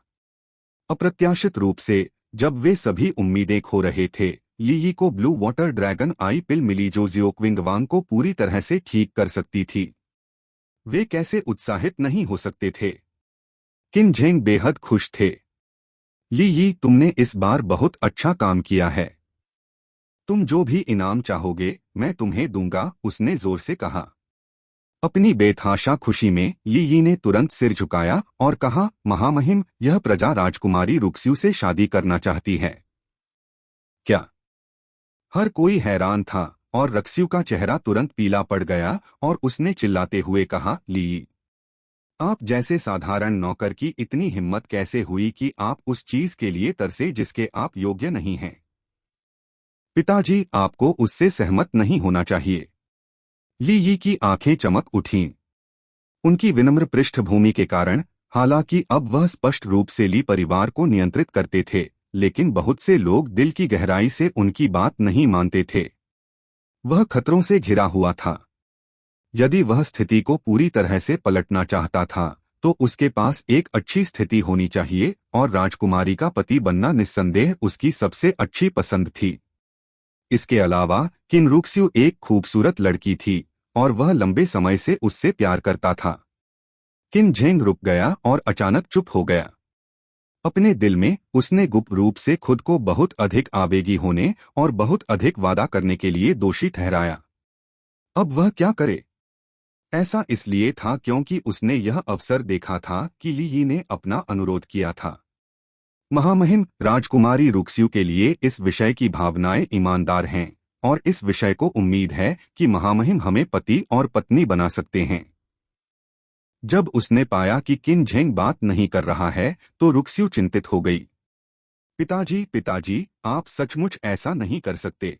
अप्रत्याशित रूप से जब वे सभी उम्मीदें खो रहे थे, ली यी को ब्लू वाटर ड्रैगन आई पिल मिली जो जियो क्विंगवांग को पूरी तरह से ठीक कर सकती थी। वे कैसे उत्साहित नहीं हो सकते थे। किन झेंग बेहद खुश थे। ली यी, तुमने इस बार बहुत अच्छा काम किया है। तुम जो भी इनाम चाहोगे मैं तुम्हें दूंगा, उसने जोर से कहा। अपनी बेतहाशा खुशी में ली यी ने तुरंत सिर झुकाया और कहा, महामहिम, यह प्रजा राजकुमारी रुक्स्यू से शादी करना चाहती है। क्या? हर कोई हैरान था और रक्स्यू का चेहरा तुरंत पीला पड़ गया और उसने चिल्लाते हुए कहा, ली यी, आप जैसे साधारण नौकर की इतनी हिम्मत कैसे हुई कि आप उस चीज के लिए तरसे जिसके आप योग्य नहीं हैं? पिताजी, आपको उससे सहमत नहीं होना चाहिए। ली यी की आंखें चमक उठीं। उनकी विनम्र पृष्ठभूमि के कारण, हालांकि अब वह स्पष्ट रूप से ली परिवार को नियंत्रित करते थे, लेकिन बहुत से लोग दिल की गहराई से उनकी बात नहीं मानते थे। वह खतरों से घिरा हुआ था। यदि वह स्थिति को पूरी तरह से पलटना चाहता था तो उसके पास एक अच्छी स्थिति होनी चाहिए और राजकुमारी का पति बनना निस्संदेह उसकी सबसे अच्छी पसंद थी। इसके अलावा किन रुक्स्यू एक खूबसूरत लड़की थी और वह लंबे समय से उससे प्यार करता था। किन झेंग रुक गया और अचानक चुप हो गया। अपने दिल में उसने गुप्त रूप से खुद को बहुत अधिक आवेगी होने और बहुत अधिक वादा करने के लिए दोषी ठहराया। अब वह क्या करे? ऐसा इसलिए था क्योंकि उसने यह अवसर देखा था कि ली यी ने अपना अनुरोध किया था। महामहिम, राजकुमारी रुक्स्यू के लिए इस विषय की भावनाएं ईमानदार हैं और इस विषय को उम्मीद है कि महामहिम हमें पति और पत्नी बना सकते हैं। जब उसने पाया कि किन झेंग बात नहीं कर रहा है तो रुक्स्यू चिंतित हो गई। पिताजी, आप सचमुच ऐसा नहीं कर सकते।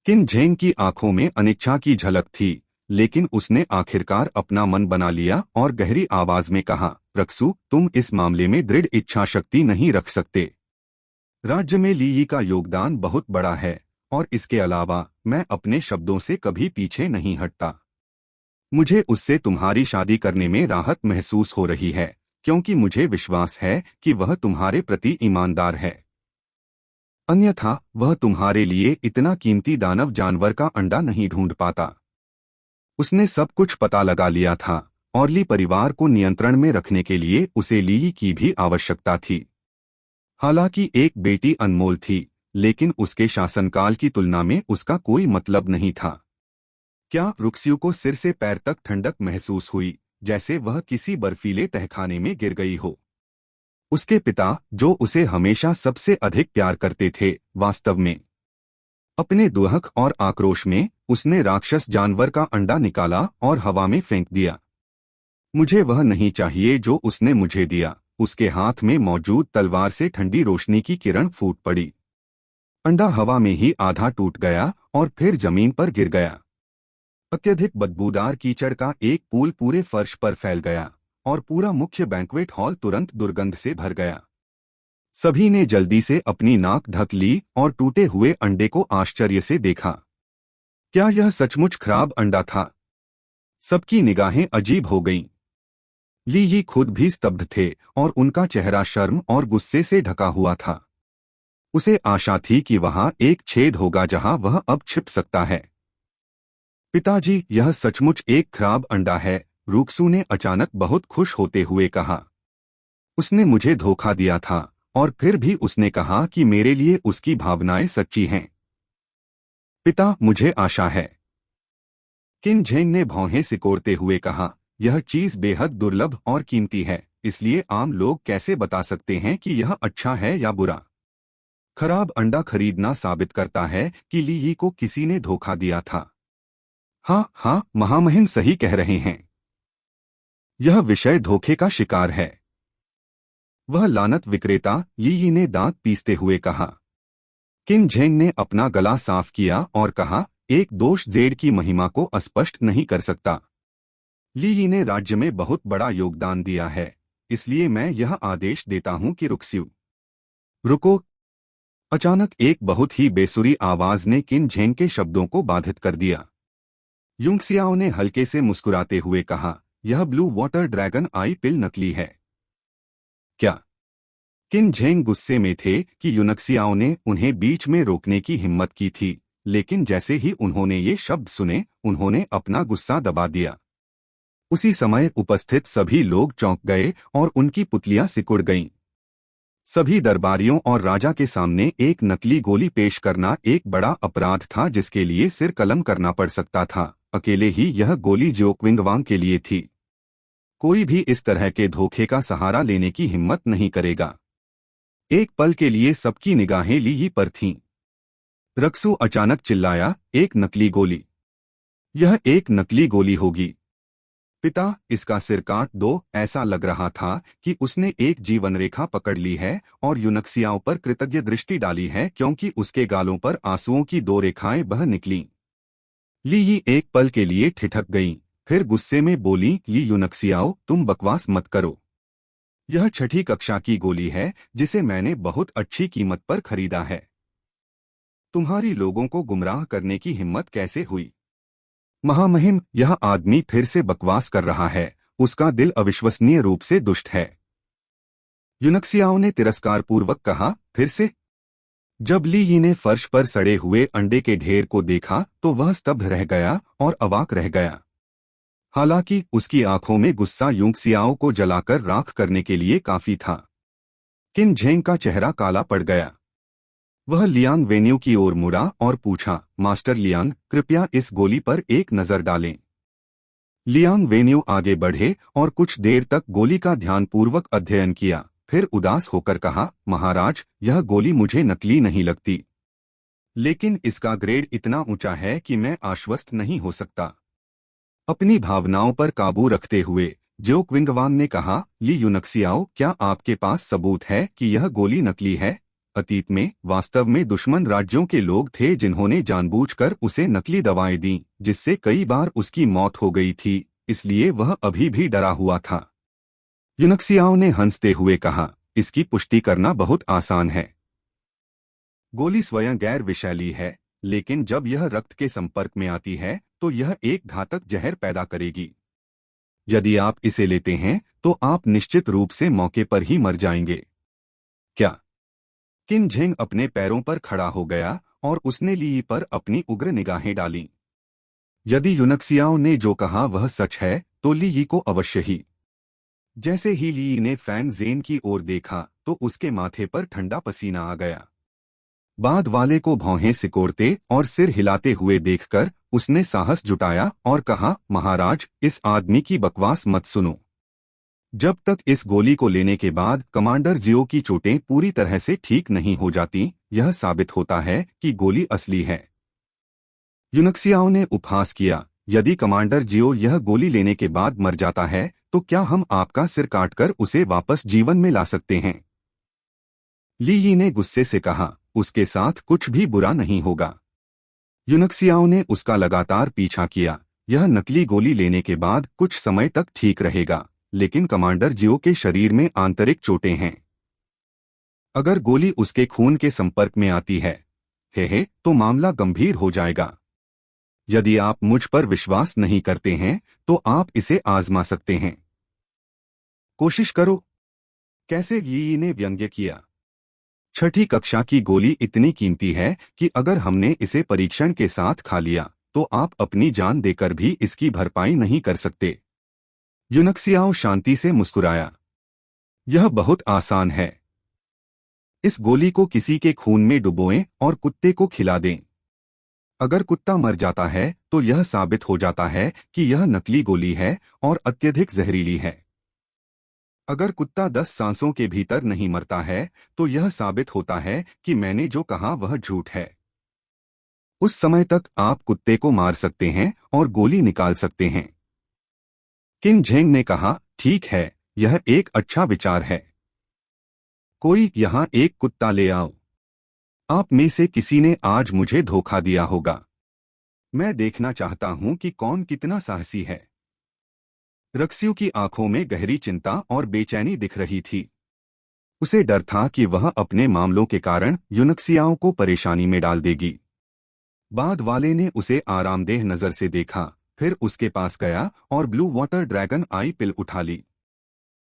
किन झेंग की आंखों में अनिच्छा की झलक थी, लेकिन उसने आखिरकार अपना मन बना लिया और गहरी आवाज में कहा, रक्सू, तुम इस मामले में दृढ़ इच्छा शक्ति नहीं रख सकते। राज्य में ली यी का योगदान बहुत बड़ा है और इसके अलावा मैं अपने शब्दों से कभी पीछे नहीं हटता। मुझे उससे तुम्हारी शादी करने में राहत महसूस हो रही है क्योंकि मुझे विश्वास है कि वह तुम्हारे प्रति ईमानदार है। अन्यथा वह तुम्हारे लिए इतना कीमती दानव जानवर का अंडा नहीं ढूंढ पाता। उसने सब कुछ पता लगा लिया था और ली परिवार को नियंत्रण में रखने के लिए उसे ली यी की भी आवश्यकता थी। हालांकि एक बेटी अनमोल थी, लेकिन उसके शासनकाल की तुलना में उसका कोई मतलब नहीं था। क्या रुक्स्यू को सिर से पैर तक ठंडक महसूस हुई, जैसे वह किसी बर्फीले तहखाने में गिर गई हो। उसके पिता, जो उसे हमेशा सबसे अधिक प्यार करते थे, वास्तव में अपने दुहक और आक्रोश में उसने राक्षस जानवर का अंडा निकाला और हवा में फेंक दिया। मुझे वह नहीं चाहिए जो उसने मुझे दिया। उसके हाथ में मौजूद तलवार से ठंडी रोशनी की किरण फूट पड़ी। अंडा हवा में ही आधा टूट गया और फिर जमीन पर गिर गया। अत्यधिक बदबूदार कीचड़ का एक पूल पूरे फर्श पर फैल गया और पूरा मुख्य बैंक्वेट हॉल तुरंत दुर्गंध से भर गया। सभी ने जल्दी से अपनी नाक ढक ली और टूटे हुए अंडे को आश्चर्य से देखा। क्या यह सचमुच खराब अंडा था? सबकी निगाहें अजीब हो गईं। ली यी खुद भी स्तब्ध थे और उनका चेहरा शर्म और गुस्से से ढका हुआ था। उसे आशा थी कि वहां एक छेद होगा जहां वह अब छिप सकता है। पिताजी, यह सचमुच एक खराब अंडा है, रूक्सू ने अचानक बहुत खुश होते हुए कहा। उसने मुझे धोखा दिया था और फिर भी उसने कहा कि मेरे लिए उसकी भावनाएं सच्ची हैं। पिता, मुझे आशा है, किन झेंग ने भौहें सिकोड़ते हुए कहा। यह चीज बेहद दुर्लभ और कीमती है, इसलिए आम लोग कैसे बता सकते हैं कि यह अच्छा है या बुरा? खराब अंडा खरीदना साबित करता है कि ली यी को किसी ने धोखा दिया था। हाँ हाँ, महामहिम सही कह रहे हैं। यह विषय धोखे का शिकार है। वह लानत विक्रेता, ली यी ने दांत पीसते हुए कहा। किन झेंग ने अपना गला साफ किया और कहा, एक दोष जेड की महिमा को अस्पष्ट नहीं कर सकता। ली यी ने राज्य में बहुत बड़ा योगदान दिया है, इसलिए मैं यह आदेश देता हूं कि रुक्स्यू। रुको! अचानक एक बहुत ही बेसुरी आवाज ने किन झेंग के शब्दों को बाधित कर दिया। यूंगसियाओ ने हल्के से मुस्कुराते हुए कहा, यह ब्लू वाटर ड्रैगन आई पिल नकली है। क्या? किन झेंग गुस्से में थे कि यूनक्सियाओ ने उन्हें बीच में रोकने की हिम्मत की थी, लेकिन जैसे ही उन्होंने ये शब्द सुने, उन्होंने अपना गुस्सा दबा दिया। उसी समय उपस्थित सभी लोग चौंक गए और उनकी पुतलियां सिकुड़ गईं। सभी दरबारियों और राजा के सामने एक नकली गोली पेश करना एक बड़ा अपराध था जिसके लिए सिर कलम करना पड़ सकता था। अकेले ही यह गोली जियोक्विंगवांग के लिए थी। कोई भी इस तरह के धोखे का सहारा लेने की हिम्मत नहीं करेगा। एक पल के लिए सबकी निगाहें ली यी पर थीं। रक्सू अचानक चिल्लाया, एक नकली गोली! यह एक नकली गोली होगी। पिता, इसका सिर काट दो। ऐसा लग रहा था कि उसने एक जीवन रेखा पकड़ ली है और यूनक्सियाओं पर कृतज्ञ दृष्टि डाली है क्योंकि उसके गालों पर आंसुओं की दो रेखाएं बह निकलीं। ली यी एक पल के लिए ठिठक गईं, फिर गुस्से में बोली, ली यूनक्सियाओ, तुम बकवास मत करो। यह छठी कक्षा की गोली है जिसे मैंने बहुत अच्छी कीमत पर खरीदा है। तुम्हारी लोगों को गुमराह करने की हिम्मत कैसे हुई? महामहिम, यह आदमी फिर से बकवास कर रहा है। उसका दिल अविश्वसनीय रूप से दुष्ट है। यूनक्सियाओ ने तिरस्कारपूर्वक कहा, फिर से? जब ली यी ने फर्श पर सड़े हुए अंडे के ढेर को देखा तो वह स्तब्ध रह गया और अवाक रह गया। हालांकि उसकी आंखों में गुस्सा यूंगसियाओ को जलाकर राख करने के लिए काफी था। किन झेंग का चेहरा काला पड़ गया। वह लियांग वेन्यू की ओर मुड़ा और पूछा, मास्टर लियांग, कृपया इस गोली पर एक नजर डालें। लियांग वेन्यू आगे बढ़े और कुछ देर तक गोली का ध्यानपूर्वक अध्ययन किया, फिर उदास होकर कहा, महाराज, यह गोली मुझे नकली नहीं लगती, लेकिन इसका ग्रेड इतना ऊंचा है कि मैं आश्वस्त नहीं हो सकता। अपनी भावनाओं पर काबू रखते हुए जियोक्विंगवांग ने कहा, ली यूनक्सियाओ, क्या आपके पास सबूत है कि यह गोली नकली है? अतीत में वास्तव में दुश्मन राज्यों के लोग थे जिन्होंने जानबूझकर उसे नकली दवाएं दीं, जिससे कई बार उसकी मौत हो गई थी, इसलिए वह अभी भी डरा हुआ था। यूनक्सियाओ ने हंसते हुए कहा, इसकी पुष्टि करना बहुत आसान है। गोली स्वयं गैर विषैली है, लेकिन जब यह रक्त के संपर्क में आती है तो यह एक घातक जहर पैदा करेगी। यदि आप इसे लेते हैं तो आप निश्चित रूप से मौके पर ही मर जाएंगे। क्या? किन झेंग अपने पैरों पर खड़ा हो गया और उसने ली यी पर अपनी उग्र निगाहें डालीं। यदि यूनक्सियाओ ने जो कहा वह सच है तो ली यी को अवश्य ही। जैसे ही ली यी ने फैंग ज़ेन की ओर देखा तो उसके माथे पर ठंडा पसीना आ गया। बाद वाले को भौहें सिकोड़ते और सिर हिलाते हुए देखकर उसने साहस जुटाया और कहा, महाराज, इस आदमी की बकवास मत सुनो। जब तक इस गोली को लेने के बाद कमांडर जियो की चोटें पूरी तरह से ठीक नहीं हो जाती, यह साबित होता है कि गोली असली है। यूनक्सियाओ ने उपहास किया, यदि कमांडर जियो यह गोली लेने के बाद मर जाता है तो क्या हम आपका सिर काटकर उसे वापस जीवन में ला सकते हैं? ली यी ने गुस्से से कहा, उसके साथ कुछ भी बुरा नहीं होगा। यूनक्सियाओ ने उसका लगातार पीछा किया, यह नकली गोली लेने के बाद कुछ समय तक ठीक रहेगा, लेकिन कमांडर जियो के शरीर में आंतरिक चोटें हैं। अगर गोली उसके खून के संपर्क में आती है तो मामला गंभीर हो जाएगा। यदि आप मुझ पर विश्वास नहीं करते हैं तो आप इसे आजमा सकते हैं। कोशिश करो। कैसे यी ने व्यंग्य किया। छठी कक्षा की गोली इतनी कीमती है कि अगर हमने इसे परीक्षण के साथ खा लिया तो आप अपनी जान देकर भी इसकी भरपाई नहीं कर सकते। यूनक्सियाओ शांति से मुस्कुराया। यह बहुत आसान है। इस गोली को किसी के खून में डुबोएं और कुत्ते को खिला दें। अगर कुत्ता मर जाता है तो यह साबित हो जाता है कि यह नकली गोली है और अत्यधिक जहरीली है। अगर कुत्ता 10 सांसों के भीतर नहीं मरता है तो यह साबित होता है कि मैंने जो कहा वह झूठ है। उस समय तक आप कुत्ते को मार सकते हैं और गोली निकाल सकते हैं। किन झेंग ने कहा, ठीक है, यह एक अच्छा विचार है। कोई यहां एक कुत्ता ले आओ। आप में से किसी ने आज मुझे धोखा दिया होगा। मैं देखना चाहता हूं कि कौन कितना साहसी है। रक्सियो की आंखों में गहरी चिंता और बेचैनी दिख रही थी। उसे डर था कि वह अपने मामलों के कारण यूनक्सियाओं को परेशानी में डाल देगी। बाद वाले ने उसे आरामदेह नजर से देखा, फिर उसके पास गया और ब्लू वाटर ड्रैगन आई पिल उठा ली।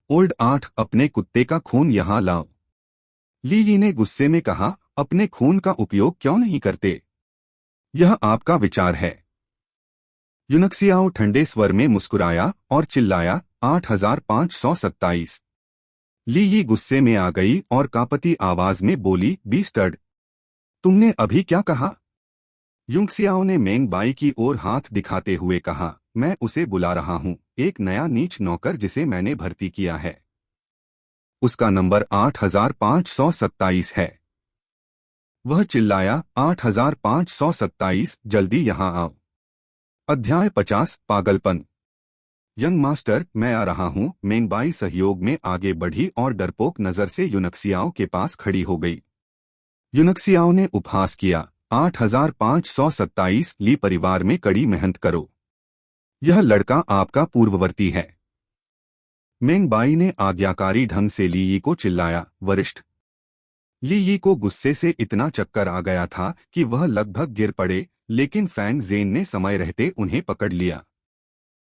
ओल्ड 8, अपने कुत्ते का खून यहां लाओ। ली ने गुस्से में कहा, अपने खून का उपयोग क्यों नहीं करते? यह आपका विचार है। यूनक्सियाओ ठंडे स्वर में मुस्कुराया और चिल्लाया, 8527। ली गुस्से में आ गई और कांपती आवाज में बोली, बीस्टर्ड, तुमने अभी क्या कहा? यूनक्सियाओ ने मेंग बाई की ओर हाथ दिखाते हुए कहा, मैं उसे बुला रहा हूं, एक नया नीच नौकर जिसे मैंने भर्ती किया है। उसका नंबर 8527 है। वह चिल्लाया, 8527, जल्दी यहां आओ। अध्याय 50, पागलपन। यंग मास्टर, मैं आ रहा हूं। मेंगबाई सहयोग में आगे बढ़ी और डरपोक नजर से यूनक्सियाओ के पास खड़ी हो गई। यूनक्सियाओ ने उपहास किया, 8527, ली परिवार में कड़ी मेहनत करो। यह लड़का आपका पूर्ववर्ती है। मेंगबाई ने आज्ञाकारी ढंग से ली को चिल्लाया, वरिष्ठ। ली को गुस्से से इतना चक्कर आ गया था कि वह लगभग गिर पड़े, लेकिन फैंग जेन ने समय रहते उन्हें पकड़ लिया।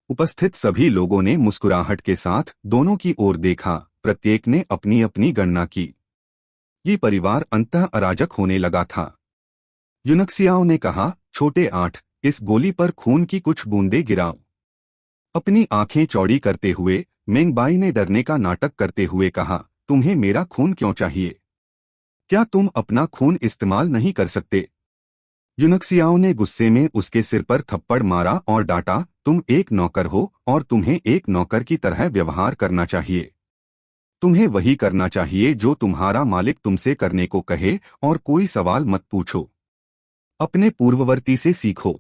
उपस्थित सभी लोगों ने मुस्कुराहट के साथ दोनों की ओर देखा, प्रत्येक ने अपनी अपनी गणना की। ये परिवार अंततः अराजक होने लगा था। यूनक्सियाओ ने कहा, छोटे 8, इस गोली पर खून की कुछ बूंदें गिराओ। अपनी आंखें चौड़ी करते हुए मेंगबाई ने डरने का नाटक करते हुए कहा, तुम्हें मेरा खून क्यों चाहिए? क्या तुम अपना खून इस्तेमाल नहीं कर सकते? यूनक्सियाओ ने गुस्से में उसके सिर पर थप्पड़ मारा और डांटा, तुम एक नौकर हो और तुम्हें एक नौकर की तरह व्यवहार करना चाहिए। तुम्हें वही करना चाहिए जो तुम्हारा मालिक तुमसे करने को कहे और कोई सवाल मत पूछो। अपने पूर्ववर्ती से सीखो।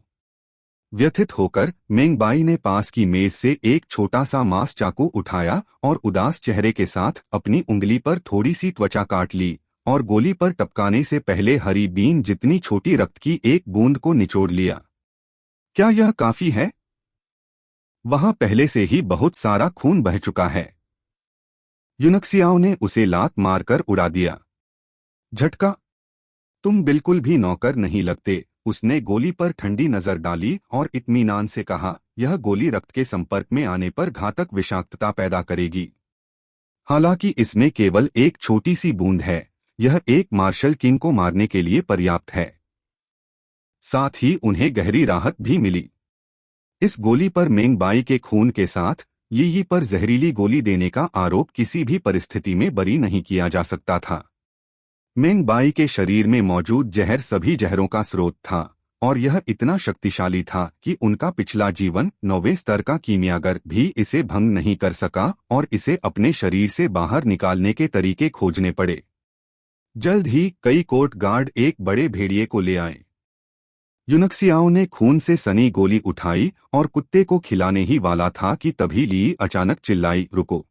व्यथित होकर मेंगबाई ने पास की मेज से एक छोटा सा मांस चाकू उठाया और उदास चेहरे के साथ अपनी उंगली पर थोड़ी सी त्वचा काट ली और गोली पर टपकाने से पहले हरी बीन जितनी छोटी रक्त की एक बूंद को निचोड़ लिया। क्या यह काफी है? वहां पहले से ही बहुत सारा खून बह चुका है। यूनक्सियाओ ने उसे लात मारकर उड़ा दिया। झटका। तुम बिल्कुल भी नौकर नहीं लगते। उसने गोली पर ठंडी नजर डाली और इत्मीनान से कहा, यह गोली रक्त के संपर्क में आने पर घातक विषाक्तता पैदा करेगी। हालांकि इसमें केवल एक छोटी सी बूंद है, यह एक मार्शल किंग को मारने के लिए पर्याप्त है। साथ ही उन्हें गहरी राहत भी मिली। इस गोली पर मेंगबाई के खून के साथ यी पर जहरीली गोली देने का आरोप किसी भी परिस्थिति में बरी नहीं किया जा सकता था। मेंगबाई के शरीर में मौजूद जहर सभी जहरों का स्रोत था और यह इतना शक्तिशाली था कि उनका पिछला जीवन 9वें स्तर का कीमियागर भी इसे भंग नहीं कर सका और इसे अपने शरीर से बाहर निकालने के तरीके खोजने पड़े। जल्द ही कई कोर्ट गार्ड एक बड़े भेड़िए को ले आए। यूनक्सियाओ ने खून से सनी गोली उठाई और कुत्ते को खिलाने ही वाला था कि तभी ली अचानक चिल्लाई, रुको।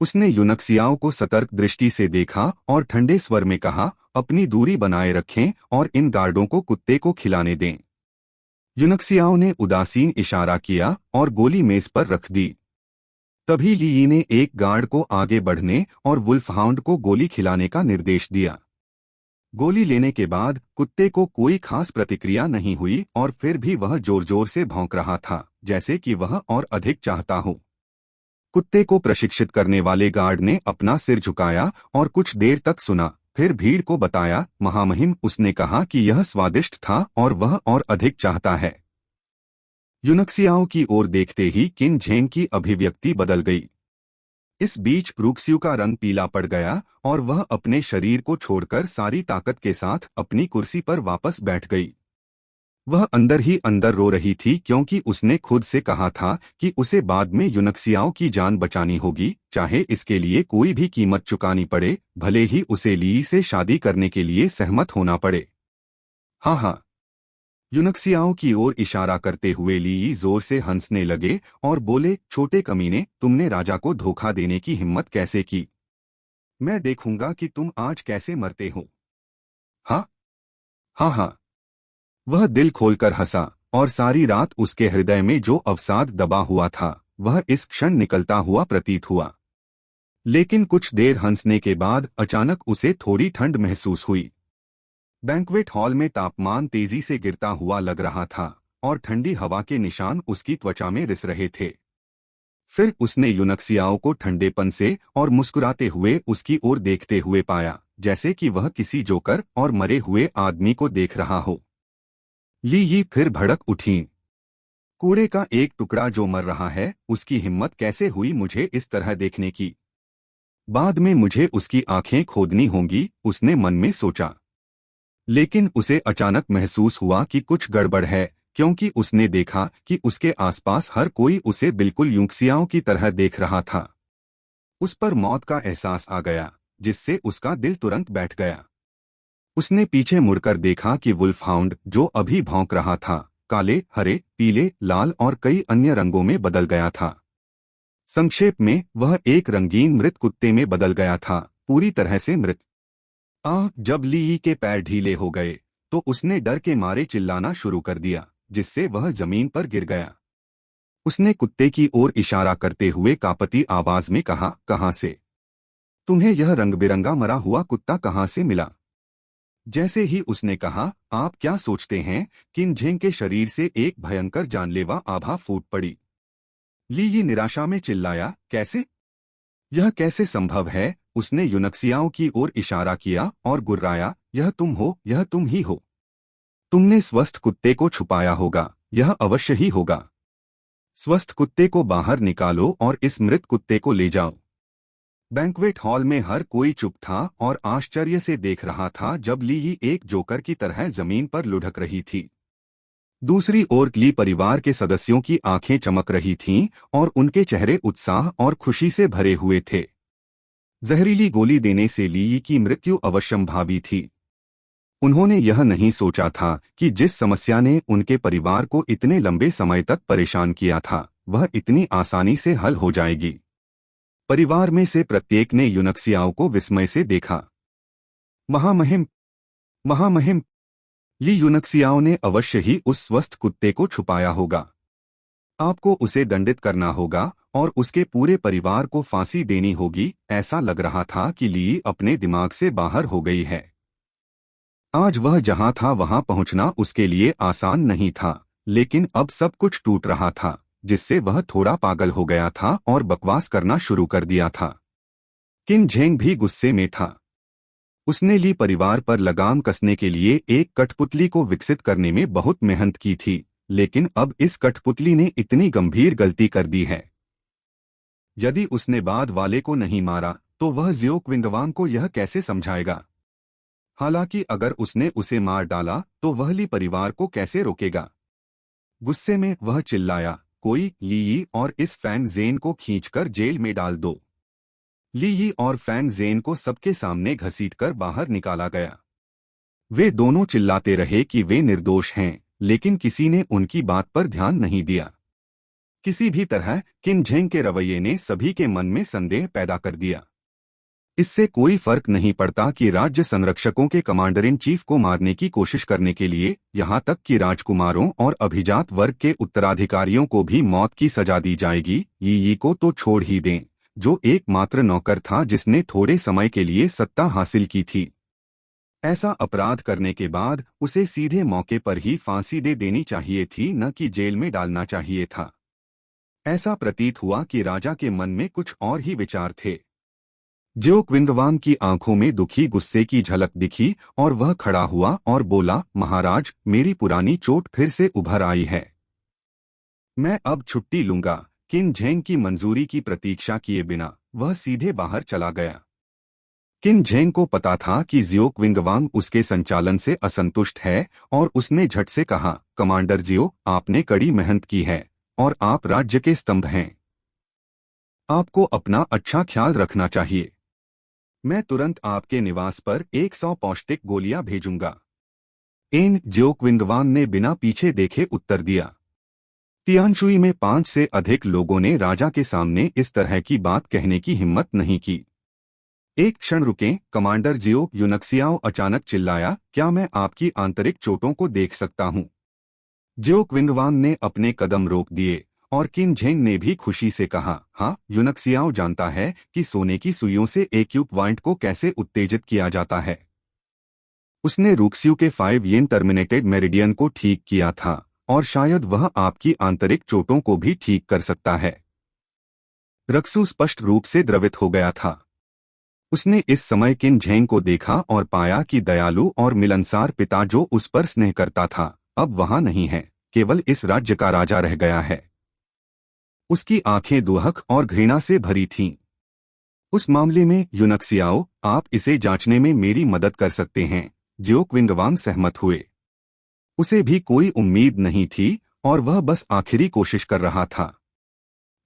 उसने यूनक्सियाओ को सतर्क दृष्टि से देखा और ठंडे स्वर में कहा, अपनी दूरी बनाए रखें और इन गार्डों को कुत्ते को खिलाने दें। यूनक्सियाओ ने उदासीन इशारा किया और गोली मेज पर रख दी। तभी ली ने एक गार्ड को आगे बढ़ने और वुल्फहाउंड को गोली खिलाने का निर्देश दिया। गोली लेने के बाद कुत्ते को कोई खास प्रतिक्रिया नहीं हुई और फिर भी वह जोर जोर से भौंक रहा था, जैसे कि वह और अधिक चाहता हो। कुत्ते को प्रशिक्षित करने वाले गार्ड ने अपना सिर झुकाया और कुछ देर तक सुना, फिर भीड़ को बताया, महामहिम, उसने कहा कि यह स्वादिष्ट था और वह और अधिक चाहता है। यूनक्सियाओं की ओर देखते ही किन झेंग की अभिव्यक्ति बदल गई। इस बीच रूक्स्यू का रंग पीला पड़ गया और वह अपने शरीर को छोड़कर सारी ताकत के साथ अपनी कुर्सी पर वापस बैठ गई। वह अंदर ही अंदर रो रही थी क्योंकि उसने खुद से कहा था कि उसे बाद में यूनक्सियाओं की जान बचानी होगी, चाहे इसके लिए कोई भी कीमत चुकानी पड़े, भले ही उसे ली से शादी करने के लिए सहमत होना पड़े। हाँ हाँ, यूनक्सियाओं की ओर इशारा करते हुए ली जोर से हंसने लगे और बोले, छोटे कमीने, तुमने राजा को धोखा देने की हिम्मत कैसे की? मैं देखूंगा कि तुम आज कैसे मरते हो। हाँ हाँ हाँ। वह दिल खोलकर हंसा और सारी रात उसके हृदय में जो अवसाद दबा हुआ था वह इस क्षण निकलता हुआ प्रतीत हुआ। लेकिन कुछ देर हंसने के बाद अचानक उसे थोड़ी ठंड महसूस हुई। बैंक्वेट हॉल में तापमान तेजी से गिरता हुआ लग रहा था और ठंडी हवा के निशान उसकी त्वचा में रिस रहे थे। फिर उसने यूनक्सियाओं को ठंडेपन से और मुस्कुराते हुए उसकी ओर देखते हुए पाया, जैसे कि वह किसी जोकर और मरे हुए आदमी को देख रहा हो। ली फिर भड़क उठी। कूड़े का एक टुकड़ा जो मर रहा है, उसकी हिम्मत कैसे हुई मुझे इस तरह देखने की? बाद में मुझे उसकी आंखें खोदनी होंगी, उसने मन में सोचा। लेकिन उसे अचानक महसूस हुआ कि कुछ गड़बड़ है, क्योंकि उसने देखा कि उसके आसपास हर कोई उसे बिल्कुल यूनक्सियाओं की तरह देख रहा था। उस पर मौत का एहसास आ गया, जिससे उसका दिल तुरंत बैठ गया। उसने पीछे मुड़कर देखा कि वुल्फहाउंड, जो अभी भौंक रहा था, काले, हरे, पीले, लाल और कई अन्य रंगों में बदल गया था। संक्षेप में, वह एक रंगीन मृत कुत्ते में बदल गया था, पूरी तरह से मृत। जब ली के पैर ढीले हो गए तो उसने डर के मारे चिल्लाना शुरू कर दिया, जिससे वह जमीन पर गिर गया। उसने कुत्ते की ओर इशारा करते हुए कांपती आवाज में कहा, कहां से? तुम्हें यह रंग बिरंगा मरा हुआ कुत्ता कहां से मिला? जैसे ही उसने कहा, आप क्या सोचते हैं, किन झेंग के शरीर से एक भयंकर जानलेवा आभा फूट पड़ी। ली निराशा में चिल्लाया, कैसे? यह कैसे संभव है? उसने यूनक्सियाओं की ओर इशारा किया और गुर्राया, यह तुम हो, यह तुम ही हो। तुमने स्वस्थ कुत्ते को छुपाया होगा, यह अवश्य ही होगा। स्वस्थ कुत्ते को बाहर निकालो और इस मृत कुत्ते को ले जाओ। बैंक्वेट हॉल में हर कोई चुप था और आश्चर्य से देख रहा था जब ली एक जोकर की तरह जमीन पर लुढ़क रही थी। दूसरी ओर ली परिवार के सदस्यों की आंखें चमक रही थीं और उनके चेहरे उत्साह और खुशी से भरे हुए थे। जहरीली गोली देने से ली की मृत्यु अवश्यंभावी थी। उन्होंने यह नहीं सोचा था कि जिस समस्या ने उनके परिवार को इतने लंबे समय तक परेशान किया था, वह इतनी आसानी से हल हो जाएगी। परिवार में से प्रत्येक ने यूनक्सियाओं को विस्मय से देखा। महामहिम, महामहिम, ली, यूनक्सियाओं ने अवश्य ही उस स्वस्थ कुत्ते को छुपाया होगा। आपको उसे दंडित करना होगा और उसके पूरे परिवार को फांसी देनी होगी। ऐसा लग रहा था कि ली अपने दिमाग से बाहर हो गई है। आज वह जहां था वहां पहुंचना उसके लिए आसान नहीं था, लेकिन अब सब कुछ टूट रहा था, जिससे वह थोड़ा पागल हो गया था और बकवास करना शुरू कर दिया था। किन झेंग भी गुस्से में था। उसने ली परिवार पर लगाम कसने के लिए एक कठपुतली को विकसित करने में बहुत मेहनत की थी, लेकिन अब इस कठपुतली ने इतनी गंभीर गलती कर दी है। यदि उसने बाद वाले को नहीं मारा तो वह ज़ियोक विंगवांग को यह कैसे समझाएगा? हालांकि अगर उसने उसे मार डाला तो वह ली परिवार को कैसे रोकेगा? गुस्से में वह चिल्लाया, कोई ली और इस फैंग ज़ेन को खींचकर जेल में डाल दो। ली और फैंग ज़ेन को सबके सामने घसीटकर बाहर निकाला गया। वे दोनों चिल्लाते रहे कि वे निर्दोष हैं, लेकिन किसी ने उनकी बात पर ध्यान नहीं दिया। किसी भी तरह किन झेंग के रवैये ने सभी के मन में संदेह पैदा कर दिया। इससे कोई फर्क नहीं पड़ता कि राज्य संरक्षकों के कमांडर इन चीफ को मारने की कोशिश करने के लिए यहाँ तक कि राजकुमारों और अभिजात वर्ग के उत्तराधिकारियों को भी मौत की सजा दी जाएगी। यी को तो छोड़ ही दें, जो एकमात्र नौकर था जिसने थोड़े समय के लिए सत्ता हासिल की थी। ऐसा अपराध करने के बाद उसे सीधे मौके पर ही फांसी दे देनी चाहिए थी, न कि जेल में डालना चाहिए था। ऐसा प्रतीत हुआ कि राजा के मन में कुछ और ही विचार थे। ज्यो क्विंगवांग की आंखों में दुखी गुस्से की झलक दिखी और वह खड़ा हुआ और बोला, महाराज, मेरी पुरानी चोट फिर से उभर आई है। मैं अब छुट्टी लूंगा। किन झेंग की मंजूरी की प्रतीक्षा किए बिना वह सीधे बाहर चला गया। किन झेंग को पता था कि जियो क्विंगवांग उसके संचालन से असंतुष्ट है और उसने झट से कहा, कमांडर जियो, आपने कड़ी मेहनत की है और आप राज्य के स्तंभ हैं। आपको अपना अच्छा ख्याल रखना चाहिए। मैं तुरंत आपके निवास पर 100 पौष्टिक गोलियां भेजूंगा। एन जियो क्विंगवांग ने बिना पीछे देखे उत्तर दिया। तियानशुई में 5 से अधिक लोगों ने राजा के सामने इस तरह की बात कहने की हिम्मत नहीं की। एक क्षण रुकें, कमांडर जियो, यूनक्सियाओ अचानक चिल्लाया, क्या मैं आपकी आंतरिक चोटों को देख सकता हूं? जियो क्विंगवांग ने अपने कदम रोक दिए और किन झेंग ने भी खुशी से कहा, हाँ, यूनक्सियाओ जानता है कि सोने की सुइयों से एक्यूपवांट को कैसे उत्तेजित किया जाता है। उसने रूक्स्यू के 5 येन टर्मिनेटेड मेरिडियन को ठीक किया था और शायद वह आपकी आंतरिक चोटों को भी ठीक कर सकता है। रक्सू स्पष्ट रूप से द्रवित हो गया था। उसने इस समय किन झेंग को देखा और पाया कि दयालु और मिलनसार पिता जो उस पर स्नेह करता था, अब वहां नहीं है, केवल इस राज्य का राजा रह गया है। उसकी आंखें दुहक और घृणा से भरी थीं। उस मामले में यूनक्सियाओ, आप इसे जांचने में मेरी मदद कर सकते हैं। जियो क्विंगवांग सहमत हुए। उसे भी कोई उम्मीद नहीं थी और वह बस आखिरी कोशिश कर रहा था।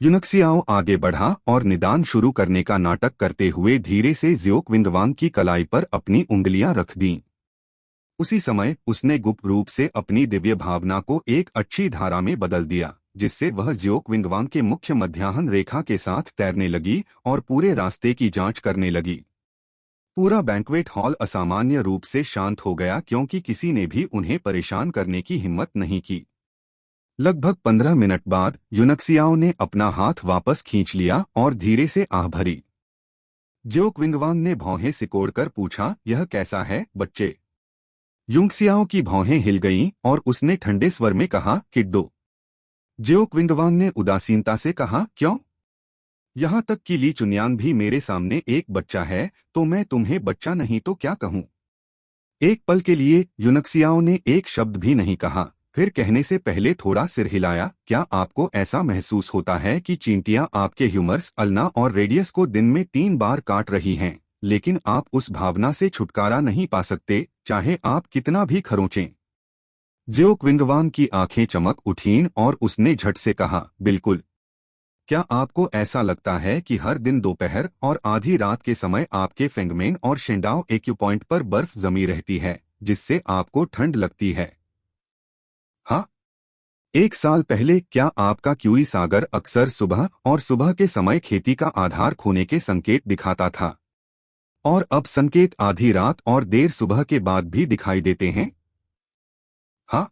यूनक्सियाओ आगे बढ़ा और निदान शुरू करने का नाटक करते हुए धीरे से जियो क्विंगवांग की कलाई पर अपनी उंगलियां रख दीं। उसी समय उसने गुप्त रूप से अपनी दिव्य भावना को एक अच्छी धारा में बदल दिया, जिससे वह जियो क्विंगवांग के मुख्य मध्याह्न रेखा के साथ तैरने लगी और पूरे रास्ते की जांच करने लगी। पूरा बैंक्वेट हॉल असामान्य रूप से शांत हो गया क्योंकि किसी ने भी उन्हें परेशान करने की हिम्मत नहीं की। लगभग 15 मिनट बाद यूनक्सियाओ ने अपना हाथ वापस खींच लिया और धीरे से आह भरी। जियो क्विंगवांग ने भौहें सिकोड़कर पूछा, यह कैसा है, बच्चे? यूनक्सियाओ की भौहें हिल गईं और उसने ठंडे स्वर में कहा, किड्डो। जियो क्विंगवांग ने उदासीनता से कहा, क्यों? यहाँ तक कि ली चुनयांग भी मेरे सामने एक बच्चा है, तो मैं तुम्हें बच्चा नहीं तो क्या कहूँ? एक पल के लिए यूनक्सियाओ ने एक शब्द भी नहीं कहा, फिर कहने से पहले थोड़ा सिर हिलाया, क्या आपको ऐसा महसूस होता है कि चींटियां आपके ह्यूमर्स, अल्ना और रेडियस को दिन में 3 बार काट रही हैं, लेकिन आप उस भावना से छुटकारा नहीं पा सकते, चाहे आप कितना भी खरोंचें? जियो क्विंगवांग की आंखें चमक उठीं और उसने झट से कहा, बिल्कुल। क्या आपको ऐसा लगता है कि हर दिन दोपहर और आधी रात के समय आपके फेंगमेन और शेंडाओ एक्यूपॉइंट पर बर्फ जमी रहती है, जिससे आपको ठंड लगती है? हाँ। 1 साल पहले क्या आपका क्यूई सागर अक्सर सुबह और सुबह के समय खेती का आधार खोने के संकेत दिखाता था? और अब संकेत आधी रात और देर सुबह के बाद भी दिखाई देते हैं? हाँ।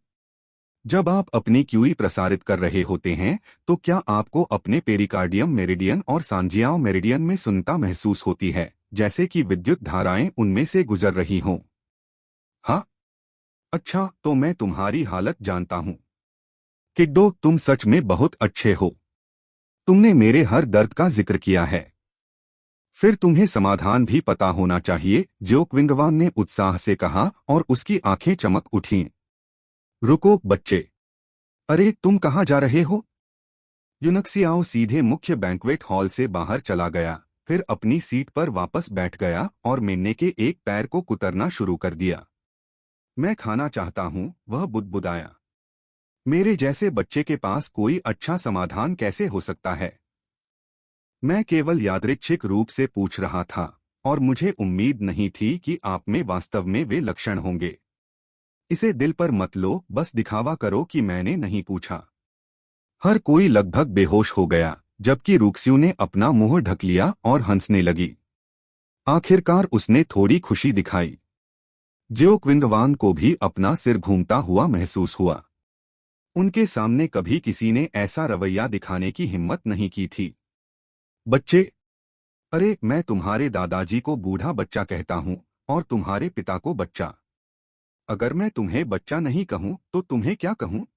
जब आप अपनी क्यूई प्रसारित कर रहे होते हैं तो क्या आपको अपने पेरिकार्डियम मेरिडियन और सांजियाओ मेरिडियन में सुन्नता महसूस होती है, जैसे कि विद्युत धाराएं उनमें से गुजर रही हों? हाँ। अच्छा, तो मैं तुम्हारी हालत जानता हूँ। किड्डो, तुम सच में बहुत अच्छे हो। तुमने मेरे हर दर्द का जिक्र किया है। फिर तुम्हें समाधान भी पता होना चाहिए, जियो क्विंगवांग ने उत्साह से कहा और उसकी आंखें चमक उठीं। रुको बच्चे। अरे, तुम कहाँ जा रहे हो? यूनक्सियाओ सीधे मुख्य बैंक्वेट हॉल से बाहर चला गया, फिर अपनी सीट पर वापस बैठ गया और मेन्ने के एक पैर को कुतरना शुरू कर दिया। मैं खाना चाहता हूँ, वह बुदबुदाया। मेरे जैसे बच्चे के पास कोई अच्छा समाधान कैसे हो सकता है? मैं केवल यादृच्छिक रूप से पूछ रहा था और मुझे उम्मीद नहीं थी कि आप में वास्तव में वे लक्षण होंगे। इसे दिल पर मत लो, बस दिखावा करो कि मैंने नहीं पूछा। हर कोई लगभग बेहोश हो गया, जबकि रूक्स्यू ने अपना मुंह ढक लिया और हंसने लगी। आखिरकार उसने थोड़ी खुशी दिखाई। जियो क्विंगवान को भी अपना सिर घूमता हुआ महसूस हुआ। उनके सामने कभी किसी ने ऐसा रवैया दिखाने की हिम्मत नहीं की थी। बच्चे, अरे मैं तुम्हारे दादाजी को बूढ़ा बच्चा कहता हूँ और तुम्हारे पिता को बच्चा। अगर मैं तुम्हें बच्चा नहीं कहूँ तो तुम्हें क्या कहूँ?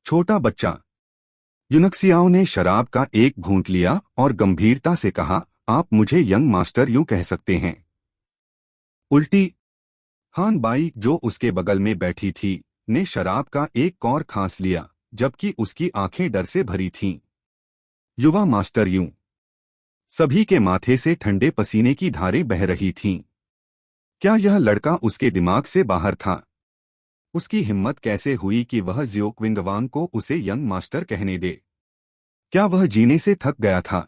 छोटा बच्चा। यूनक्सियाओ ने शराब का एक घूंट लिया और गंभीरता से कहा, आप मुझे यंग मास्टर यूं कह सकते हैं। उल्टी हान बाई, जो उसके बगल में बैठी थी, ने शराब का एक कौर खांस लिया, जबकि उसकी आंखें डर से भरी थीं। युवा मास्टर यूं। सभी के माथे से ठंडे पसीने की धारें बह रही थीं। क्या यह लड़का उसके दिमाग से बाहर था? उसकी हिम्मत कैसे हुई कि वह जियो क्विंगवान को उसे यंग मास्टर कहने दे? क्या वह जीने से थक गया था?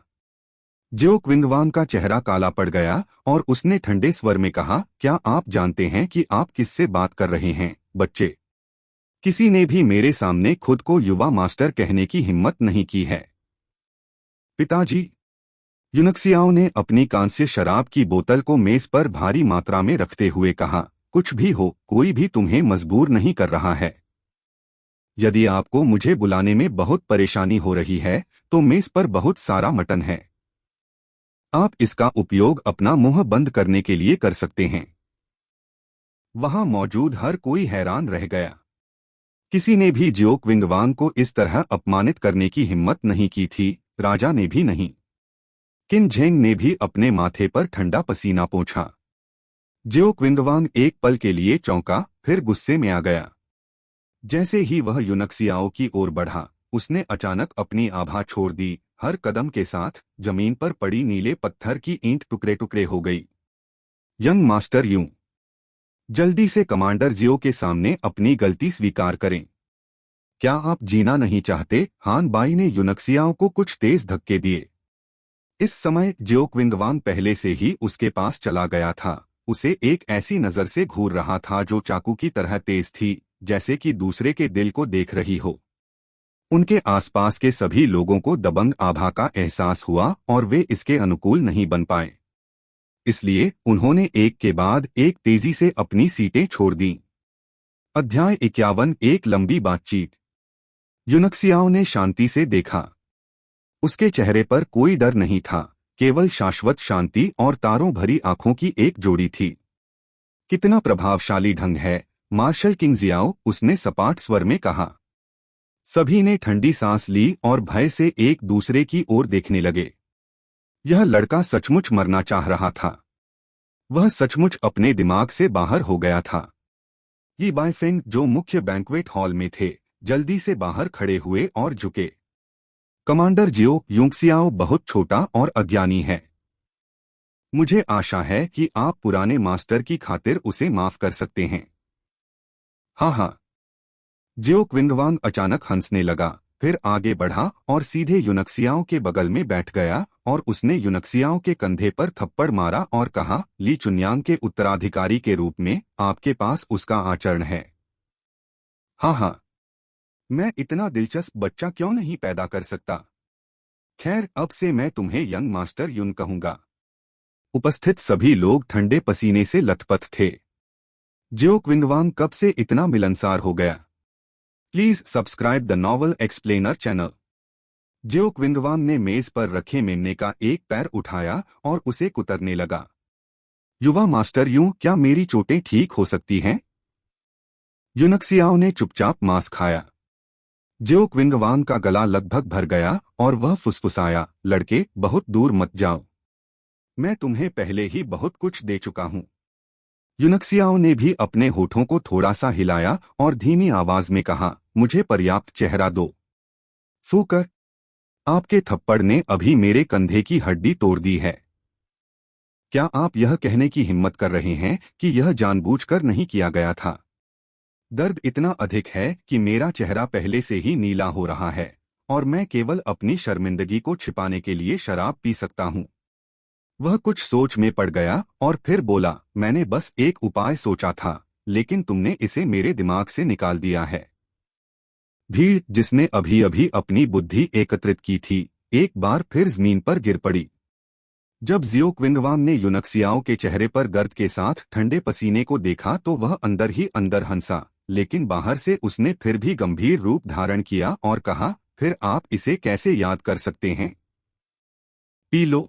जियो क्विंगवान का चेहरा काला पड़ गया और उसने ठंडे स्वर में कहा, क्या आप जानते हैं कि आप किससे बात कर रहे हैं, बच्चे? किसी ने भी मेरे सामने खुद को युवा मास्टर कहने की हिम्मत नहीं की है। पिताजी। यूनक्सियाओ ने अपनी कांस्य शराब की बोतल को मेज पर भारी मात्रा में रखते हुए कहा, कुछ भी हो, कोई भी तुम्हें मजबूर नहीं कर रहा है। यदि आपको मुझे बुलाने में बहुत परेशानी हो रही है तो मेज पर बहुत सारा मटन है। आप इसका उपयोग अपना मुंह बंद करने के लिए कर सकते हैं। वहां मौजूद हर कोई हैरान रह गया। किसी ने भी जियो क्विंगवान को इस तरह अपमानित करने की हिम्मत नहीं की थी, राजा ने भी नहीं। किन झेंग ने भी अपने माथे पर ठंडा पसीना पोंछा। जियो क्विंगवान एक पल के लिए चौंका, फिर गुस्से में आ गया। जैसे ही वह यूनक्सियाओ की ओर बढ़ा, उसने अचानक अपनी आभा छोड़ दी। हर कदम के साथ जमीन पर पड़ी नीले पत्थर की ईंट टुकड़े टुकड़े हो गई। यंग मास्टर यूं। जल्दी से कमांडर जियो के सामने अपनी गलती स्वीकार करें। क्या आप जीना नहीं चाहते? हान बाई ने यूनक्सियाओ को कुछ तेज धक्के दिए। इस समय जियो क्विंगवान पहले से ही उसके पास चला गया था। उसे एक ऐसी नजर से घूर रहा था जो चाकू की तरह तेज थी, जैसे कि दूसरे के दिल को देख रही हो। उनके आसपास के सभी लोगों को दबंग आभा का एहसास हुआ और वे इसके अनुकूल नहीं बन पाए। इसलिए उन्होंने एक के बाद एक तेजी से अपनी सीटें छोड़ दीं। अध्याय 51, एक लंबी बातचीत। यूनक्सियाओ ने शांति से देखा। उसके चेहरे पर कोई डर नहीं था, केवल शाश्वत शांति और तारों भरी आंखों की एक जोड़ी थी। कितना प्रभावशाली ढंग है, मार्शल किंगजियाओ, उसने सपाट स्वर में कहा। सभी ने ठंडी सांस ली और भय से एक दूसरे की ओर देखने लगे। यह लड़का सचमुच मरना चाह रहा था। वह सचमुच अपने दिमाग से बाहर हो गया था। ये बाइफेंग, जो मुख्य बैंक्वेट हॉल में थे, जल्दी से बाहर खड़े हुए और झुके। कमांडर जियो, यूनक्सियाओ बहुत छोटा और अज्ञानी है। मुझे आशा है कि आप पुराने मास्टर की खातिर उसे माफ कर सकते हैं। हाँ हाँ। जियो क्विंगवान अचानक हंसने लगा, फिर आगे बढ़ा और सीधे यूनक्सियाओ के बगल में बैठ गया और उसने यूनक्सियाओ के कंधे पर थप्पड़ मारा और कहा, ली चुन्यांग के उत्तराधिकारी के रूप में आपके पास उसका आचरण है। हाँ हाँ। मैं इतना दिलचस्प बच्चा क्यों नहीं पैदा कर सकता? खैर, अब से मैं तुम्हें यंग मास्टर यून कहूंगा। उपस्थित सभी लोग ठंडे पसीने से लथपथ थे। जियो क्विंगवान कब से इतना मिलनसार हो गया? Please subscribe the novel explainer channel. जियो क्विंगवान ने मेज पर रखे मेमने का एक पैर उठाया और उसे कुतरने लगा। युवा मास्टर यूं, क्या मेरी चोटें ठीक हो सकती हैं? यूनक्सियाओ ने चुपचाप मांस खाया। जियो क्विंगवान का गला लगभग भर गया और वह फुसफुसाया, लड़के, बहुत दूर मत जाओ। मैं तुम्हें पहले ही बहुत कुछ दे चुका हूं। यूनक्सियाओ ने भी अपने होठों को थोड़ा सा हिलाया और धीमी आवाज में कहा, मुझे पर्याप्त चेहरा दो। फूकर, आपके थप्पड़ ने अभी मेरे कंधे की हड्डी तोड़ दी है। क्या आप यह कहने की हिम्मत कर रहे हैं कि यह जानबूझकर नहीं किया गया था? दर्द इतना अधिक है कि मेरा चेहरा पहले से ही नीला हो रहा है और मैं केवल अपनी शर्मिंदगी को छिपाने के लिए शराब पी सकता हूं। वह कुछ सोच में पड़ गया और फिर बोला, मैंने बस एक उपाय सोचा था, लेकिन तुमने इसे मेरे दिमाग से निकाल दिया है। भीड़, जिसने अभी अभी अपनी बुद्धि एकत्रित की थी, एक बार फिर जमीन पर गिर पड़ी। जब जियो क्विंगवांग ने यूनक्सियाओ के चेहरे पर दर्द के साथ ठंडे पसीने को देखा तो वह अंदर ही अंदर हंसा, लेकिन बाहर से उसने फिर भी गंभीर रूप धारण किया और कहा, फिर आप इसे कैसे याद कर सकते हैं? P low.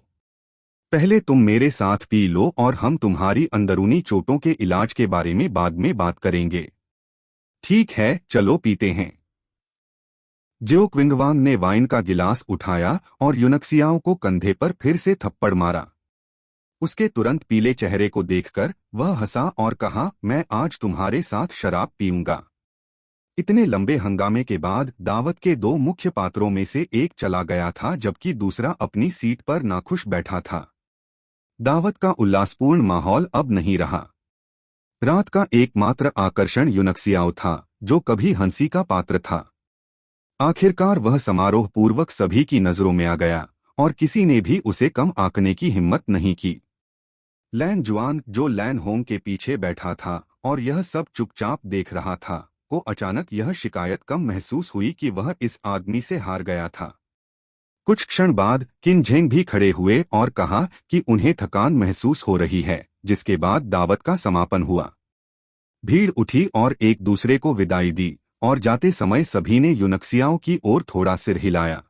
पहले तुम मेरे साथ पी लो और हम तुम्हारी अंदरूनी चोटों के इलाज के बारे में बाद में बात करेंगे। ठीक है, चलो पीते हैं। जियो क्विंगवांग ने वाइन का गिलास उठाया और यूनक्सियाओ को कंधे पर फिर से थप्पड़ मारा। उसके तुरंत पीले चेहरे को देखकर वह हंसा और कहा, मैं आज तुम्हारे साथ शराब पीऊंगा। इतने लंबे हंगामे के बाद दावत के दो मुख्य पात्रों में से एक चला गया था जबकि दूसरा अपनी सीट पर नाखुश बैठा था। दावत का उल्लासपूर्ण माहौल अब नहीं रहा। रात का एकमात्र आकर्षण यूनक्सियाओ था, जो कभी हंसी का पात्र था। आखिरकार वह समारोह पूर्वक सभी की नजरों में आ गया और किसी ने भी उसे कम आंकने की हिम्मत नहीं की। लैन जुआन, जो लैन होंग के पीछे बैठा था और यह सब चुपचाप देख रहा था, को अचानक यह शिकायत कम महसूस हुई कि वह इस आदमी से हार गया था। कुछ क्षण बाद किन झेंग भी खड़े हुए और कहा कि उन्हें थकान महसूस हो रही है, जिसके बाद दावत का समापन हुआ। भीड़ उठी और एक दूसरे को विदाई दी और जाते समय सभी ने यूनक्सियाओ की ओर थोड़ा सिर हिलाया।